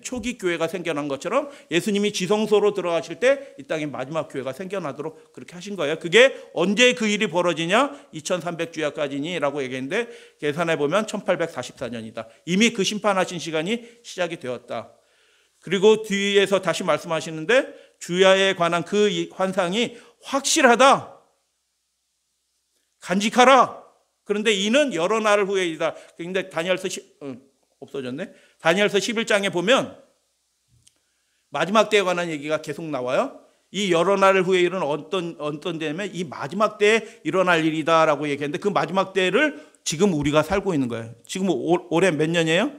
초기 교회가 생겨난 것처럼 예수님이 지성소로 들어가실 때 이 땅에 마지막 교회가 생겨나도록 그렇게 하신 거예요. 그게 언제 그 일이 벌어지냐? 2300주야까지니라고 얘기했는데 계산해 보면 1844년이다. 이미 그 심판하신 시간이 시작이 되었다. 그리고 뒤에서 다시 말씀하시는데 주야에 관한 그 환상이 확실하다. 간직하라. 그런데 이는 여러 날 후에이다. 근데 다니엘서 없어졌네. 다니엘서 11장에 보면 마지막 때에 관한 얘기가 계속 나와요. 이 여러 날 후에 일은 어떤 때냐면 이 마지막 때에 일어날 일이다라고 얘기했는데 그 마지막 때를 지금 우리가 살고 있는 거예요. 지금 올해 몇 년이에요?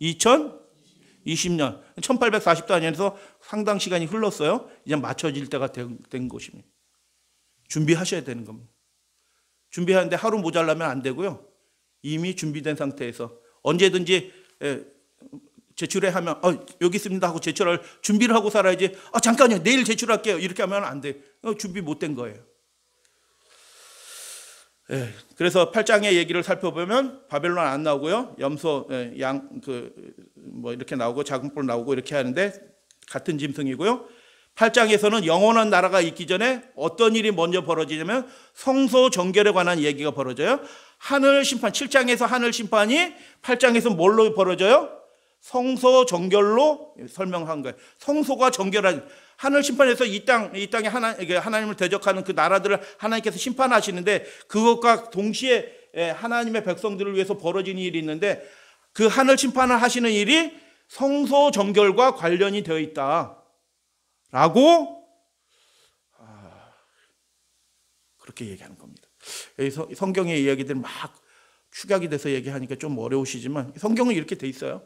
2020년. 1844년에서 상당 시간이 흘렀어요. 이제 맞춰질 때가 된 것입니다. 준비하셔야 되는 겁니다. 준비하는데 하루 모자라면 안 되고요. 이미 준비된 상태에서 언제든지 제출해 하면 여기 있습니다 하고 제출할 준비를 하고 살아야지. 잠깐요, 내일 제출할게요 이렇게 하면 안 돼. 준비 못된 거예요. 그래서 8장의 얘기를 살펴보면 바벨론 안 나오고요, 염소, 양, 이렇게 나오고 작은 뿔 나오고 이렇게 하는데 같은 짐승이고요. 8장에서는 영원한 나라가 있기 전에 어떤 일이 먼저 벌어지냐면 성소 정결에 관한 얘기가 벌어져요. 하늘 심판, 7장에서 하늘 심판이 8장에서 뭘로 벌어져요? 성소 정결로 설명한 거예요. 성소가 정결한, 하늘 심판에서 이 땅에 하나님을 대적하는 그 나라들을 하나님께서 심판하시는데, 그것과 동시에 하나님의 백성들을 위해서 벌어지는 일이 있는데, 그 하늘 심판을 하시는 일이 성소 정결과 관련이 되어 있다라고 그렇게 얘기하는 겁니다. 성경의 이야기들 막 축약이 돼서 얘기하니까 좀 어려우시지만 성경은 이렇게 돼 있어요.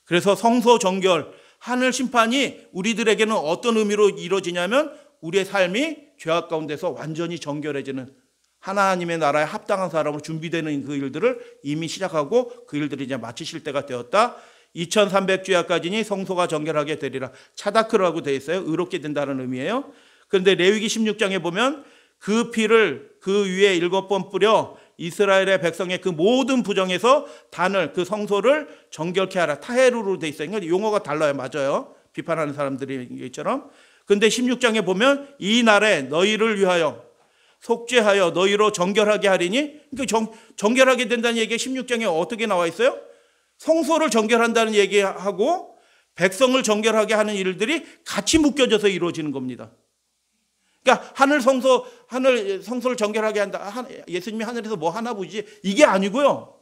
그래서 성소 정결, 하늘 심판이 우리들에게는 어떤 의미로 이루어지냐면 우리의 삶이 죄악 가운데서 완전히 정결해지는, 하나님의 나라에 합당한 사람으로 준비되는 그 일들을 이미 시작하고 그 일들이 이제 마치실 때가 되었다. 2300주야까지니 성소가 정결하게 되리라. 차다크라고 되어 있어요. 의롭게 된다는 의미예요. 그런데 레위기 16장에 보면 그 피를 그 위에 7번 뿌려 이스라엘의 백성의 그 모든 부정에서 단을, 그 성소를 정결케 하라. 타헤루로 되어 있어요. 그러니까 용어가 달라요. 맞아요. 비판하는 사람들이처럼. 그런데 16장에 보면 이 날에 너희를 위하여 속죄하여 너희로 정결하게 하리니, 그러니까 정결하게 된다는 얘기가 16장에 어떻게 나와 있어요? 성소를 정결한다는 얘기하고 백성을 정결하게 하는 일들이 같이 묶여져서 이루어지는 겁니다. 그러니까 하늘 성소를 정결하게 한다. 예수님이 하늘에서 뭐 하나 보지? 이게 아니고요.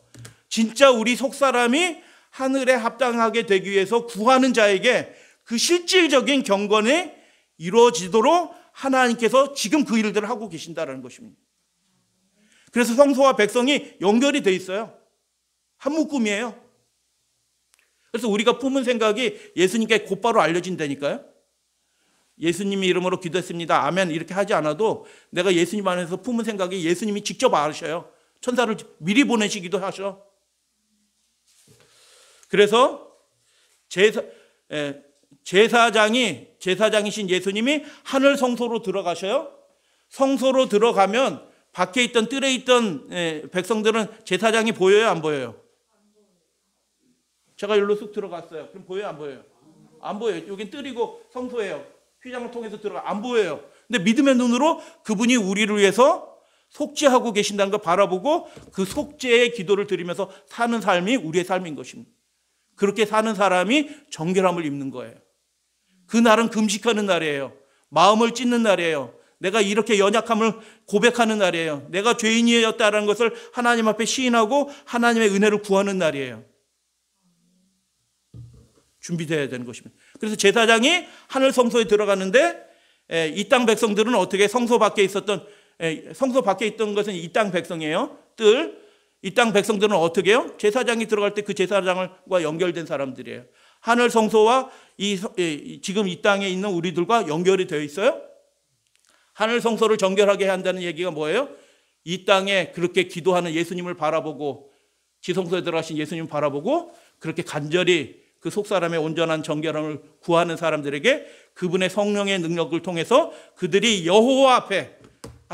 진짜 우리 속사람이 하늘에 합당하게 되기 위해서 구하는 자에게 그 실질적인 경건이 이루어지도록 하나님께서 지금 그 일들을 하고 계신다는 것입니다. 그래서 성소와 백성이 연결이 돼 있어요. 한 묶음이에요. 그래서 우리가 품은 생각이 예수님께 곧바로 알려진다니까요. 예수님의 이름으로 기도했습니다. 아멘. 이렇게 하지 않아도 내가 예수님 안에서 품은 생각이 예수님이 직접 아셔요. 천사를 미리 보내시기도 하셔. 그래서 제사장이신 예수님이 하늘 성소로 들어가셔요. 성소로 들어가면 밖에 있던 뜰에 있던 백성들은 제사장이 보여요, 안 보여요? 제가 여기로 쑥 들어갔어요. 그럼 보여요, 안 보여요? 안 보여요. 여긴 뜰이고 성소예요. 휘장을 통해서 들어가 안 보여요. 근데 믿음의 눈으로 그분이 우리를 위해서 속죄하고 계신다는 걸 바라보고 그 속죄의 기도를 드리면서 사는 삶이 우리의 삶인 것입니다. 그렇게 사는 사람이 정결함을 입는 거예요. 그 날은 금식하는 날이에요. 마음을 찢는 날이에요. 내가 이렇게 연약함을 고백하는 날이에요. 내가 죄인이었다는 것을 하나님 앞에 시인하고 하나님의 은혜를 구하는 날이에요. 준비되어야 되는 것입니다. 그래서 제사장이 하늘 성소에 들어가는데 이 땅 백성들은 어떻게 성소 밖에 있던 것은 이 땅 백성이에요. 이 땅 백성들은 어떻게 해요? 제사장이 들어갈 때 그 제사장과 연결된 사람들이에요. 하늘 성소와 지금 이 땅에 있는 우리들과 연결이 되어 있어요. 하늘 성소를 정결하게 한다는 얘기가 뭐예요? 이 땅에 그렇게 기도하는 예수님을 바라보고, 지성소에 들어가신 예수님을 바라보고 그렇게 간절히 그 속사람의 온전한 정결함을 구하는 사람들에게 그분의 성령의 능력을 통해서 그들이 여호와 앞에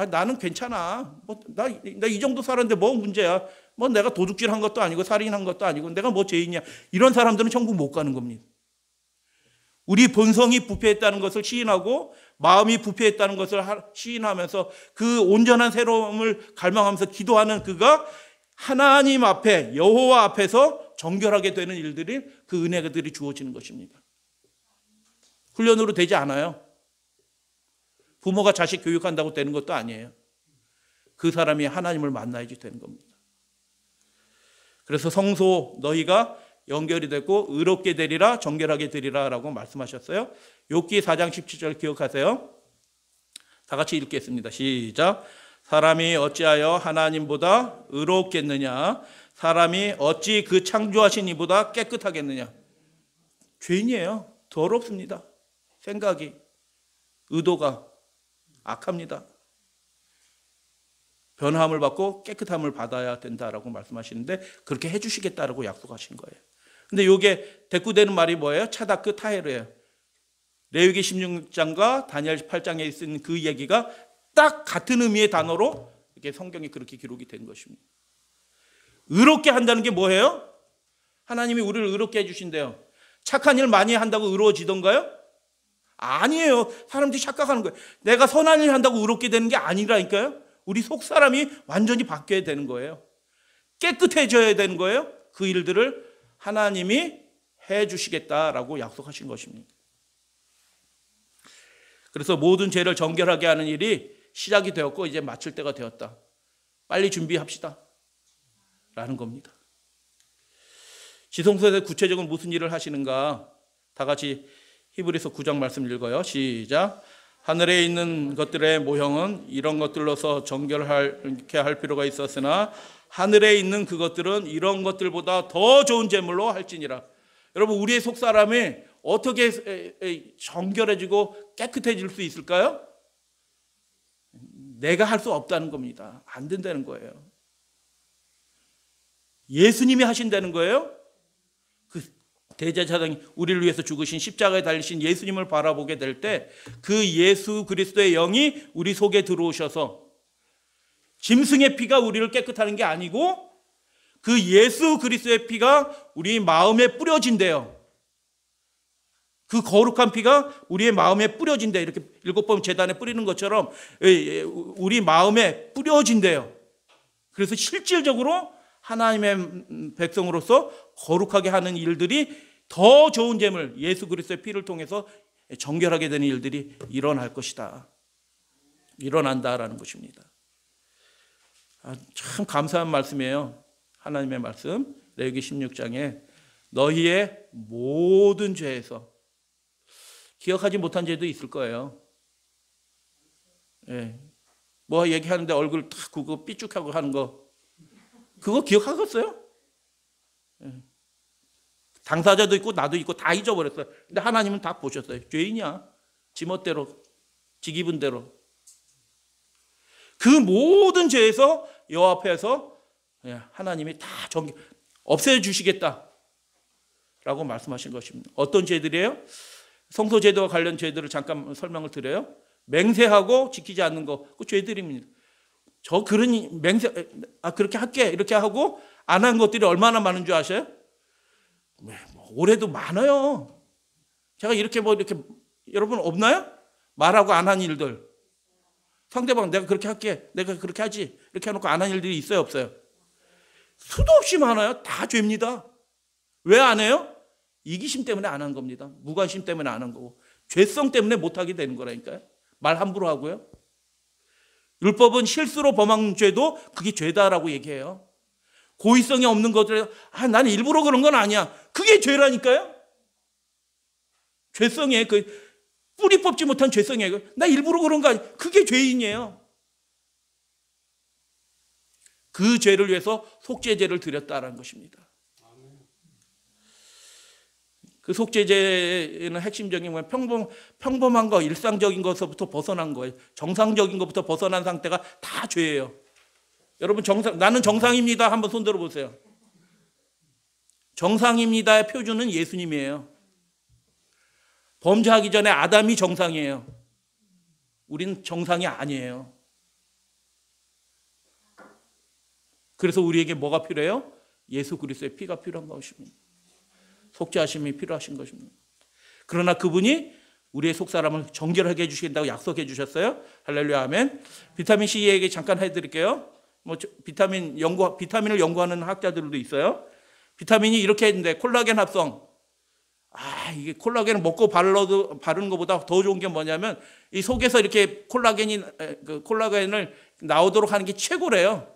나는 괜찮아. 나 이 정도 살았는데 뭐 문제야. 뭐 내가 도둑질한 것도 아니고 살인한 것도 아니고 내가 뭐 죄인이야. 이런 사람들은 천국 못 가는 겁니다. 우리 본성이 부패했다는 것을 시인하고 마음이 부패했다는 것을 시인하면서 그 온전한 새로움을 갈망하면서 기도하는 그가 하나님 앞에, 여호와 앞에서 정결하게 되는 일들이, 그 은혜들이 주어지는 것입니다. 훈련으로 되지 않아요. 부모가 자식 교육한다고 되는 것도 아니에요. 그 사람이 하나님을 만나야지 되는 겁니다. 그래서 성소 너희가 연결이 되고 의롭게 되리라, 정결하게 되리라 라고 말씀하셨어요. 욥기 4장 17절 기억하세요. 다 같이 읽겠습니다. 시작. 사람이 어찌하여 하나님보다 의롭겠느냐? 사람이 어찌 그 창조하신 이보다 깨끗하겠느냐? 죄인이에요. 더럽습니다. 생각이, 의도가 악합니다. 변함을 받고 깨끗함을 받아야 된다라고 말씀하시는데 그렇게 해주시겠다라고 약속하신 거예요. 근데 이게 대꾸되는 말이 뭐예요? 차다크 타헤르예요. 레위기 16장과 다니엘 8장에 쓴 그 얘기가 딱 같은 의미의 단어로 이렇게 성경에 그렇게 기록이 된 것입니다. 의롭게 한다는 게 뭐예요? 하나님이 우리를 의롭게 해주신대요. 착한 일 많이 한다고 의로워지던가요? 아니에요. 사람들이 착각하는 거예요. 내가 선한 일 한다고 의롭게 되는 게 아니라니까요. 우리 속 사람이 완전히 바뀌어야 되는 거예요. 깨끗해져야 되는 거예요. 그 일들을 하나님이 해 주시겠다라고 약속하신 것입니다. 그래서 모든 죄를 정결하게 하는 일이 시작이 되었고 이제 마칠 때가 되었다. 빨리 준비합시다. 라는 겁니다. 지성소에서 구체적으로 무슨 일을 하시는가? 다 같이 히브리서 9장 말씀 읽어요. 시작. 하늘에 있는 것들의 모형은 이런 것들로서 정결하게 할 필요가 있었으나 하늘에 있는 그것들은 이런 것들보다 더 좋은 제물로 할지니라. 여러분, 우리의 속사람이 어떻게 정결해지고 깨끗해질 수 있을까요? 내가 할 수 없다는 겁니다. 안 된다는 거예요. 예수님이 하신다는 거예요. 그 대제사장이 우리를 위해서 죽으신 십자가에 달리신 예수님을 바라보게 될 때 그 예수 그리스도의 영이 우리 속에 들어오셔서 짐승의 피가 우리를 깨끗하는 게 아니고 그 예수 그리스도의 피가 우리 마음에 뿌려진대요. 그 거룩한 피가 우리의 마음에 뿌려진대요. 이렇게 7번 제단에 뿌리는 것처럼 우리 마음에 뿌려진대요. 그래서 실질적으로 하나님의 백성으로서 거룩하게 하는 일들이 더 좋은 제물, 예수 그리스도의 피를 통해서 정결하게 되는 일들이 일어날 것이다. 일어난다라는 것입니다. 참 감사한 말씀이에요. 하나님의 말씀. 레위기 16장에 너희의 모든 죄에서, 기억하지 못한 죄도 있을 거예요. 예. 뭐 얘기하는데 얼굴 탁 굽고 삐죽하고 하는 거, 그거 기억하겠어요? 예. 당사자도 있고 나도 있고 다 잊어버렸어요. 근데 하나님은 다 보셨어요. 죄인이야. 지멋대로, 지 기분대로. 그 모든 죄에서 여호와 앞에서 하나님이 다 없애주시겠다라고 말씀하신 것입니다. 어떤 죄들이에요? 성소제도와 관련 죄들을 잠깐 설명을 드려요. 맹세하고 지키지 않는 거, 그 죄들입니다. 저 그러니 그렇게 할게 이렇게 하고 안 한 것들이 얼마나 많은 줄 아셔요? 올해도 많아요. 제가 이렇게 여러분 없나요? 말하고 안 한 일들. 상대방 내가 그렇게 할게, 내가 그렇게 하지 이렇게 해놓고 안 한 일들이 있어요, 없어요? 수도 없이 많아요. 다 죄입니다. 왜 안 해요? 이기심 때문에 안 한 겁니다. 무관심 때문에 안 한 거고, 죄성 때문에 못하게 되는 거라니까요. 말 함부로 하고요. 율법은 실수로 범한 죄도 그게 죄다라고 얘기해요. 고의성이 없는 것들에 나는 일부러 그런 건 아니야, 그게 죄라니까요. 죄성이에요. 그 뿌리 뽑지 못한 죄성이에요. 나 일부러 그런 거 아니야, 그게 죄인이에요. 그 죄를 위해서 속죄제를 드렸다라는 것입니다. 그 속죄제는 핵심적인 건 평범한 거, 일상적인 것부터 벗어난 거예요. 정상적인 것부터 벗어난 상태가 다 죄예요. 여러분, 나는 정상입니다 한번 손 들어보세요. 정상입니다의 표준은 예수님이에요. 범죄하기 전에 아담이 정상이에요. 우리는 정상이 아니에요. 그래서 우리에게 뭐가 필요해요? 예수 그리스도의 피가 필요한 것입니다. 속죄하심이 필요하신 것입니다. 그러나 그분이 우리의 속사람을 정결하게 해주신다고 약속해 주셨어요. 할렐루야, 아멘. 비타민 C 얘기 잠깐 해드릴게요. 비타민을 연구하는 학자들도 있어요. 비타민이 이렇게 했는데, 콜라겐 합성. 이게 콜라겐을 먹고 바르는 것보다 더 좋은 게 뭐냐면, 이 속에서 이렇게 콜라겐을 나오도록 하는 게 최고래요.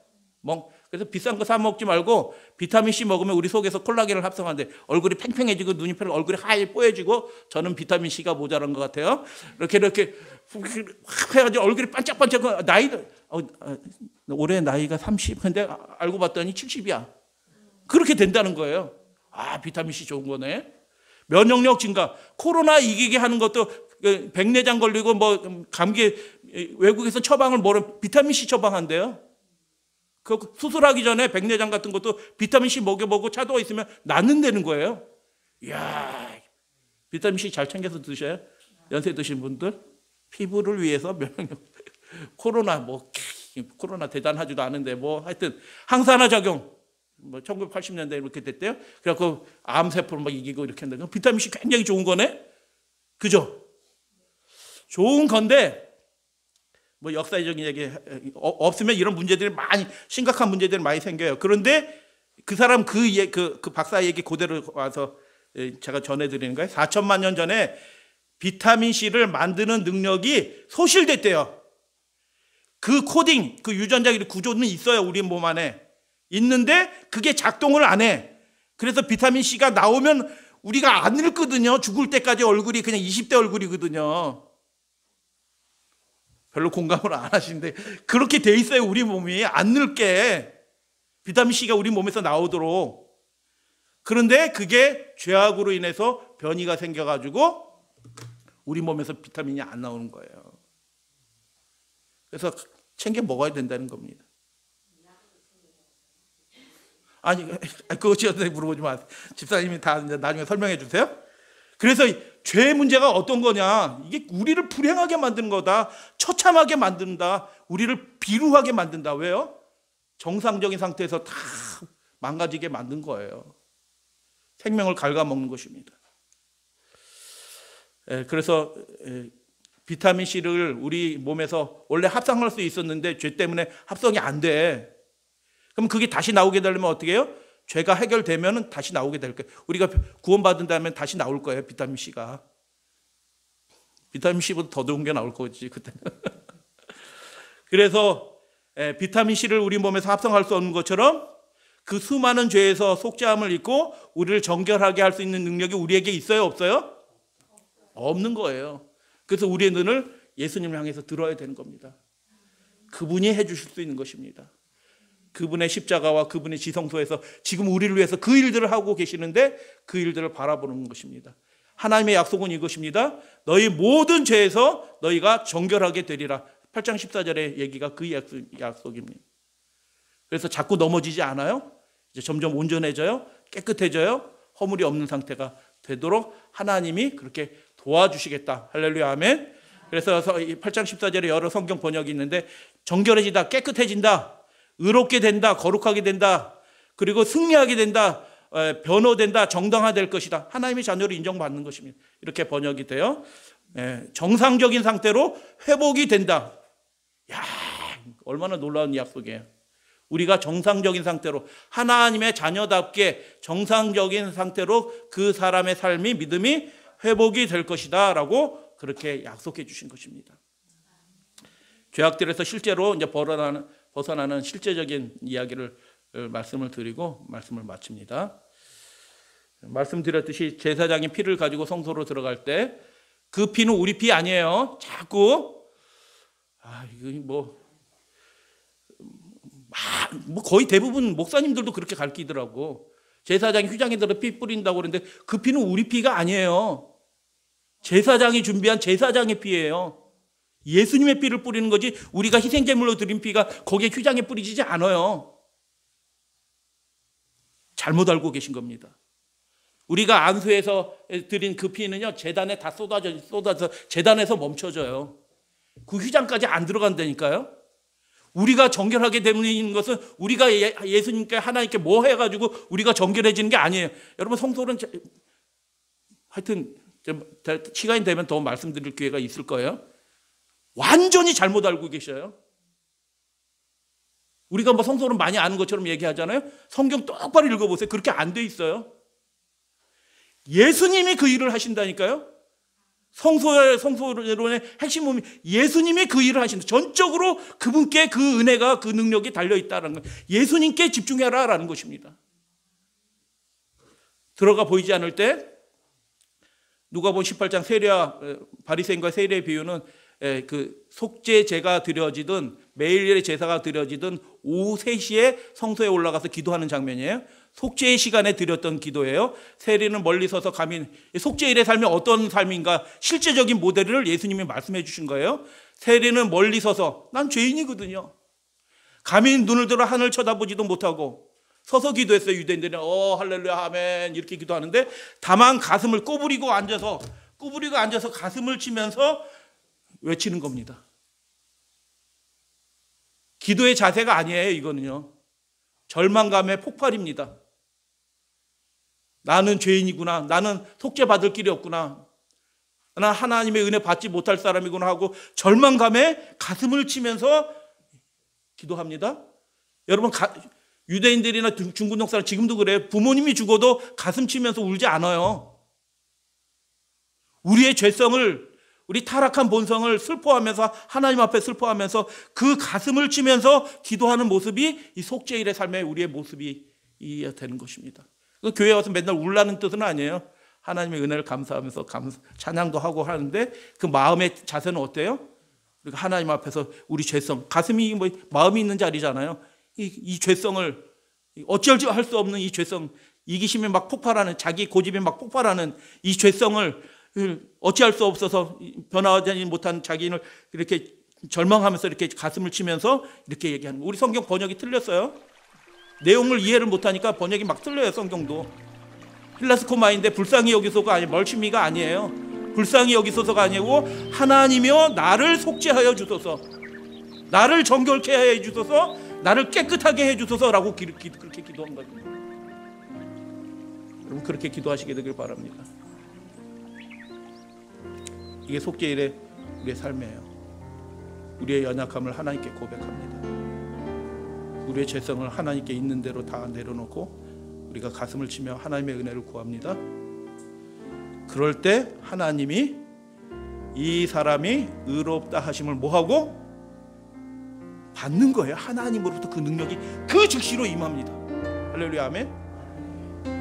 그래서 비싼 거 사 먹지 말고 비타민 C 먹으면 우리 속에서 콜라겐을 합성하는데 얼굴이 팽팽해지고 눈이 펴고 얼굴이 하얘 뽀얘지고, 저는 비타민 C가 모자란 것 같아요. 이렇게 해가지고 얼굴이 반짝반짝. 올해 나이가 30, 근데 알고 봤더니 70이야. 그렇게 된다는 거예요. 비타민 C 좋은 거네. 면역력 증가, 코로나 이기게 하는 것도, 백내장 걸리고 감기, 외국에서 처방을 비타민 C 처방한대요. 그 수술하기 전에 백내장 같은 것도 비타민 C 먹여보고 차도가 있으면 낫는다는 거예요. 이야, 비타민 C 잘 챙겨서 드셔요. 연세 드신 분들 피부를 위해서 면역력. 코로나 대단하지도 않은데 하여튼 항산화 작용. 뭐 1980년대에 이렇게 됐대요. 그래갖고 암세포를 막 이기고 이렇게 한다. 비타민 C 굉장히 좋은 거네. 그죠? 좋은 건데 뭐 역사적인 얘기 없으면 이런 문제들이 많이 심각한 문제들이 많이 생겨요. 그런데 그 사람 그 박사 얘기 그대로 와서 제가 전해드리는 거예요. 4천만 년 전에 비타민 C를 만드는 능력이 소실됐대요. 그 코딩, 그 유전자 구조는 있어요. 우리 몸 안에 있는데 그게 작동을 안 해. 그래서 비타민 C가 나오면 우리가 안 늙거든요. 죽을 때까지 얼굴이 그냥 20대 얼굴이거든요. 별로 공감을 안 하시는데 그렇게 돼 있어요. 우리 몸이 안 늙게 비타민 C가 우리 몸에서 나오도록. 그런데 그게 죄악으로 인해서 변이가 생겨가지고 우리 몸에서 비타민이 안 나오는 거예요. 그래서 챙겨 먹어야 된다는 겁니다. 아니 그거 저한테 물어보지 마세요. 집사님이 다 나중에 설명해 주세요. 그래서 죄의 문제가 어떤 거냐? 이게 우리를 불행하게 만드는 거다. 처참하게 만든다. 우리를 비루하게 만든다. 왜요? 정상적인 상태에서 다 망가지게 만든 거예요. 생명을 갉아먹는 것입니다. 그래서 비타민 C를 우리 몸에서 원래 합성할 수 있었는데 죄 때문에 합성이 안 돼. 그럼 그게 다시 나오게 되려면 어떻게 해요? 죄가 해결되면 다시 나오게 될 거예요. 우리가 구원받은 다음에 다시 나올 거예요. 비타민 C가. 비타민 C보다 더 좋은 게 나올 거지 그때는. 그래서 비타민 C를 우리 몸에서 합성할 수 없는 것처럼 그 수많은 죄에서 속죄함을 입고 우리를 정결하게 할 수 있는 능력이 우리에게 있어요? 없어요? 없는 거예요. 그래서 우리의 눈을 예수님을 향해서 들어야 되는 겁니다. 그분이 해주실 수 있는 것입니다. 그분의 십자가와 그분의 지성소에서 지금 우리를 위해서 그 일들을 하고 계시는데 그 일들을 바라보는 것입니다. 하나님의 약속은 이것입니다. 너희 모든 죄에서 너희가 정결하게 되리라. 8장 14절의 얘기가 그 약속입니다. 그래서 자꾸 넘어지지 않아요. 이제 점점 온전해져요. 깨끗해져요. 허물이 없는 상태가 되도록 하나님이 그렇게 도와주시겠다. 할렐루야 아멘. 그래서 8장 14절에 여러 성경 번역이 있는데 정결해지다, 깨끗해진다, 의롭게 된다, 거룩하게 된다, 그리고 승리하게 된다, 변호된다, 정당화될 것이다. 하나님의 자녀로 인정받는 것입니다. 이렇게 번역이 돼요. 정상적인 상태로 회복이 된다. 야, 얼마나 놀라운 약속이에요. 우리가 정상적인 상태로 하나님의 자녀답게 정상적인 상태로 그 사람의 삶이 믿음이 회복이 될 것이다 라고 그렇게 약속해 주신 것입니다. 죄악들에서 실제로 이제 벗어나는 실제적인 이야기를 말씀을 드리고 말씀을 마칩니다. 말씀드렸듯이 제사장이 피를 가지고 성소로 들어갈 때 그 피는 우리 피 아니에요. 자꾸 이거 거의 대부분 목사님들도 그렇게 가르치더라고. 제사장이 휘장에 들어 피 뿌린다고 그러는데 그 피는 우리 피가 아니에요. 제사장이 준비한 제사장의 피예요. 예수님의 피를 뿌리는 거지 우리가 희생제물로 드린 피가 거기에 휘장에 뿌리지지 않아요. 잘못 알고 계신 겁니다. 우리가 안수해서 드린 그 피는요 제단에 다 쏟아져 제단에서 멈춰져요. 그 휘장까지 안 들어간다니까요. 우리가 정결하게 되는 것은 우리가 예수님께 하나님께 뭐 해가지고 우리가 정결해지는 게 아니에요. 여러분 성소는 하여튼 시간이 되면 더 말씀드릴 기회가 있을 거예요. 완전히 잘못 알고 계셔요. 우리가 뭐 성소를 많이 아는 것처럼 얘기하잖아요. 성경 똑바로 읽어보세요. 그렇게 안 돼 있어요. 예수님이 그 일을 하신다니까요. 성소론의 핵심 몸이 예수님이 그 일을 하신다. 전적으로 그분께 그 은혜가 그 능력이 달려있다는 거예요. 예수님께 집중해라라는 것입니다. 들어가 보이지 않을 때 누가복음 18장 세리와 바리새인과 세리의 비유는 그 속죄제가 드려지든 매일의 제사가 드려지든 오후 3시에 성소에 올라가서 기도하는 장면이에요. 속죄의 시간에 드렸던 기도예요. 세리는 멀리 서서 감히 속죄일의 삶이 어떤 삶인가 실제적인 모델을 예수님이 말씀해 주신 거예요. 세리는 멀리 서서 난 죄인이거든요. 감히 눈을 들어 하늘 쳐다보지도 못하고 서서 기도했어요. 유대인들은 할렐루야 아멘 이렇게 기도하는데 다만 가슴을 꼬부리고 앉아서 가슴을 치면서 외치는 겁니다. 기도의 자세가 아니에요. 이거는요. 절망감의 폭발입니다. 나는 죄인이구나. 나는 속죄받을 길이 없구나. 나는 하나님의 은혜 받지 못할 사람이구나 하고 절망감에 가슴을 치면서 기도합니다. 여러분, 유대인들이나 중국 사람 지금도 그래요. 부모님이 죽어도 가슴 치면서 울지 않아요. 우리의 죄성을, 우리 타락한 본성을 슬퍼하면서, 하나님 앞에 슬퍼하면서 그 가슴을 치면서 기도하는 모습이 이 속죄일의 삶의 우리의 모습이 되는 것입니다. 교회 와서 맨날 울라는 뜻은 아니에요. 하나님의 은혜를 감사하면서 찬양도 하고 하는데 그 마음의 자세는 어때요? 우리가 하나님 앞에서 우리 죄성, 가슴이 뭐 마음이 있는 자리잖아요. 이 죄성을 어찌할 수 없는 이 죄성, 이기심이 막 폭발하는, 자기 고집이 막 폭발하는 이 죄성을 어찌할 수 없어서 변화하지 못한 자기를 이렇게 절망하면서 이렇게 가슴을 치면서 이렇게 얘기하는 거예요. 우리 성경 번역이 틀렸어요. 내용을 이해를 못하니까 번역이 막 틀려요. 성경도 힐라스코마인데 불쌍히 여기소가 아니에요. 멀시미가 아니에요. 불쌍히 여기소서가 아니고 하나님이여 나를 속죄하여 주소서, 나를 정결케 해 주소서, 나를 깨끗하게 해 주소서라고 그렇게 기도한 거죠. 여러분, 그렇게 기도하시게 되길 바랍니다. 이게 속죄일의 우리의 삶이에요. 우리의 연약함을 하나님께 고백합니다. 우리의 죄성을 하나님께 있는 대로 다 내려놓고 우리가 가슴을 치며 하나님의 은혜를 구합니다. 그럴 때 하나님이 이 사람이 의롭다 하심을 뭐하고? 받는 거예요. 하나님으로부터 그 능력이 그 즉시로 임합니다. 할렐루야, 아멘.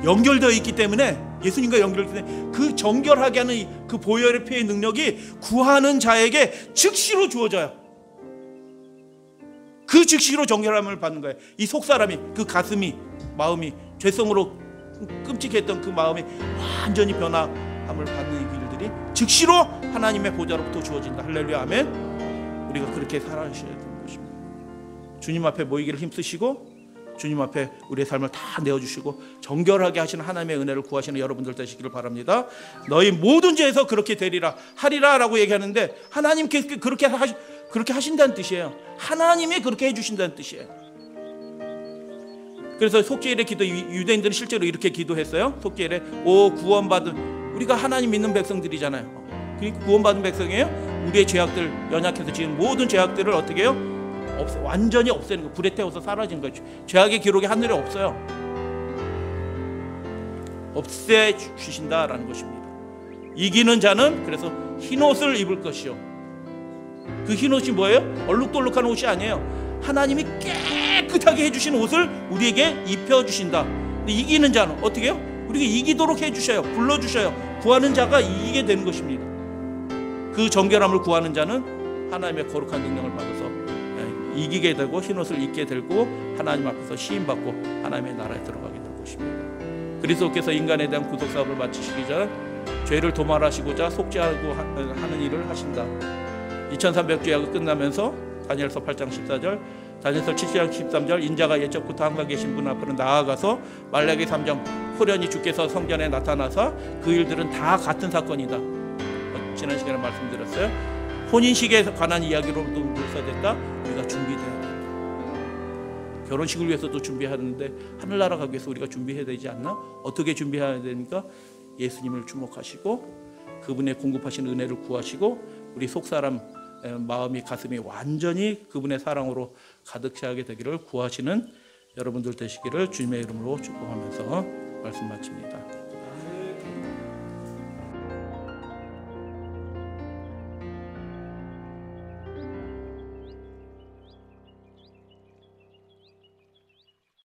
연결되어 있기 때문에, 예수님과 연결되기 때문에 그 정결하게 하는 그 보혈의 피의 능력이 구하는 자에게 즉시로 주어져요. 그 즉시로 정결함을 받는 거예요. 이 속사람이, 그 가슴이, 마음이 죄성으로 끔찍했던 그 마음이 완전히 변화함을 받는 이 길들이 즉시로 하나님의 보좌로부터 주어진다. 할렐루야, 아멘. 우리가 그렇게 살아가셔야 되는 것입니다. 주님 앞에 모이기를 힘쓰시고 주님 앞에 우리의 삶을 다 내어주시고 정결하게 하시는 하나님의 은혜를 구하시는 여러분들 되시기를 바랍니다. 너희 모든 죄에서 그렇게 되리라 하리라 라고 얘기하는데 하나님께서 그렇게 하신다는 뜻이에요. 하나님이 그렇게 해주신다는 뜻이에요. 그래서 속죄일의 기도, 유대인들은 실제로 이렇게 기도했어요. 속죄일에 오 구원받은, 우리가 하나님 믿는 백성들이잖아요. 그러니까 구원받은 백성이에요. 우리의 죄악들, 연약해서 지은 모든 죄악들을 어떻게 해요? 완전히 없애는 거, 불에 태워서 사라진 거죠. 죄악의 기록이 하늘에 없어요. 없애 주신다라는 것입니다. 이기는 자는 그래서 흰옷을 입을 것이요. 그 흰옷이 뭐예요? 얼룩덜룩한 옷이 아니에요. 하나님이 깨끗하게 해주신 옷을 우리에게 입혀주신다. 근데 이기는 자는 어떻게 해요? 우리가 이기도록 해주셔요. 불러주셔요. 구하는 자가 이기게 되는 것입니다. 그 정결함을 구하는 자는 하나님의 거룩한 능력을 받아서 이기게 되고 흰옷을 입게 되고 하나님 앞에서 시인받고 하나님의 나라에 들어가게 될 것입니다. 그리스도께서 인간에 대한 구속사업을 마치시기 전 죄를 도말하시고자 속죄하고 하는 일을 하신다. 2300주야가 끝나면서 다니엘서 8장 14절, 다니엘서 7장 13절, 인자가 예적부터 항상 계신 분 앞으로 나아가서 말라기 3장 호련히 주께서 성전에 나타나사 그 일들은 다 같은 사건이다. 지난 시간에 말씀드렸어요. 혼인식에 관한 이야기로도 묘사됐다. 우리가 준비돼야 된다. 결혼식을 위해서도 준비하는데 하늘나라 가기 위해서 우리가 준비해야 되지 않나? 어떻게 준비해야 되니까 예수님을 주목하시고 그분의 공급하신 은혜를 구하시고 우리 속사람 마음이 가슴이 완전히 그분의 사랑으로 가득 차게 되기를 구하시는 여러분들 되시기를 주님의 이름으로 축복하면서 말씀 마칩니다.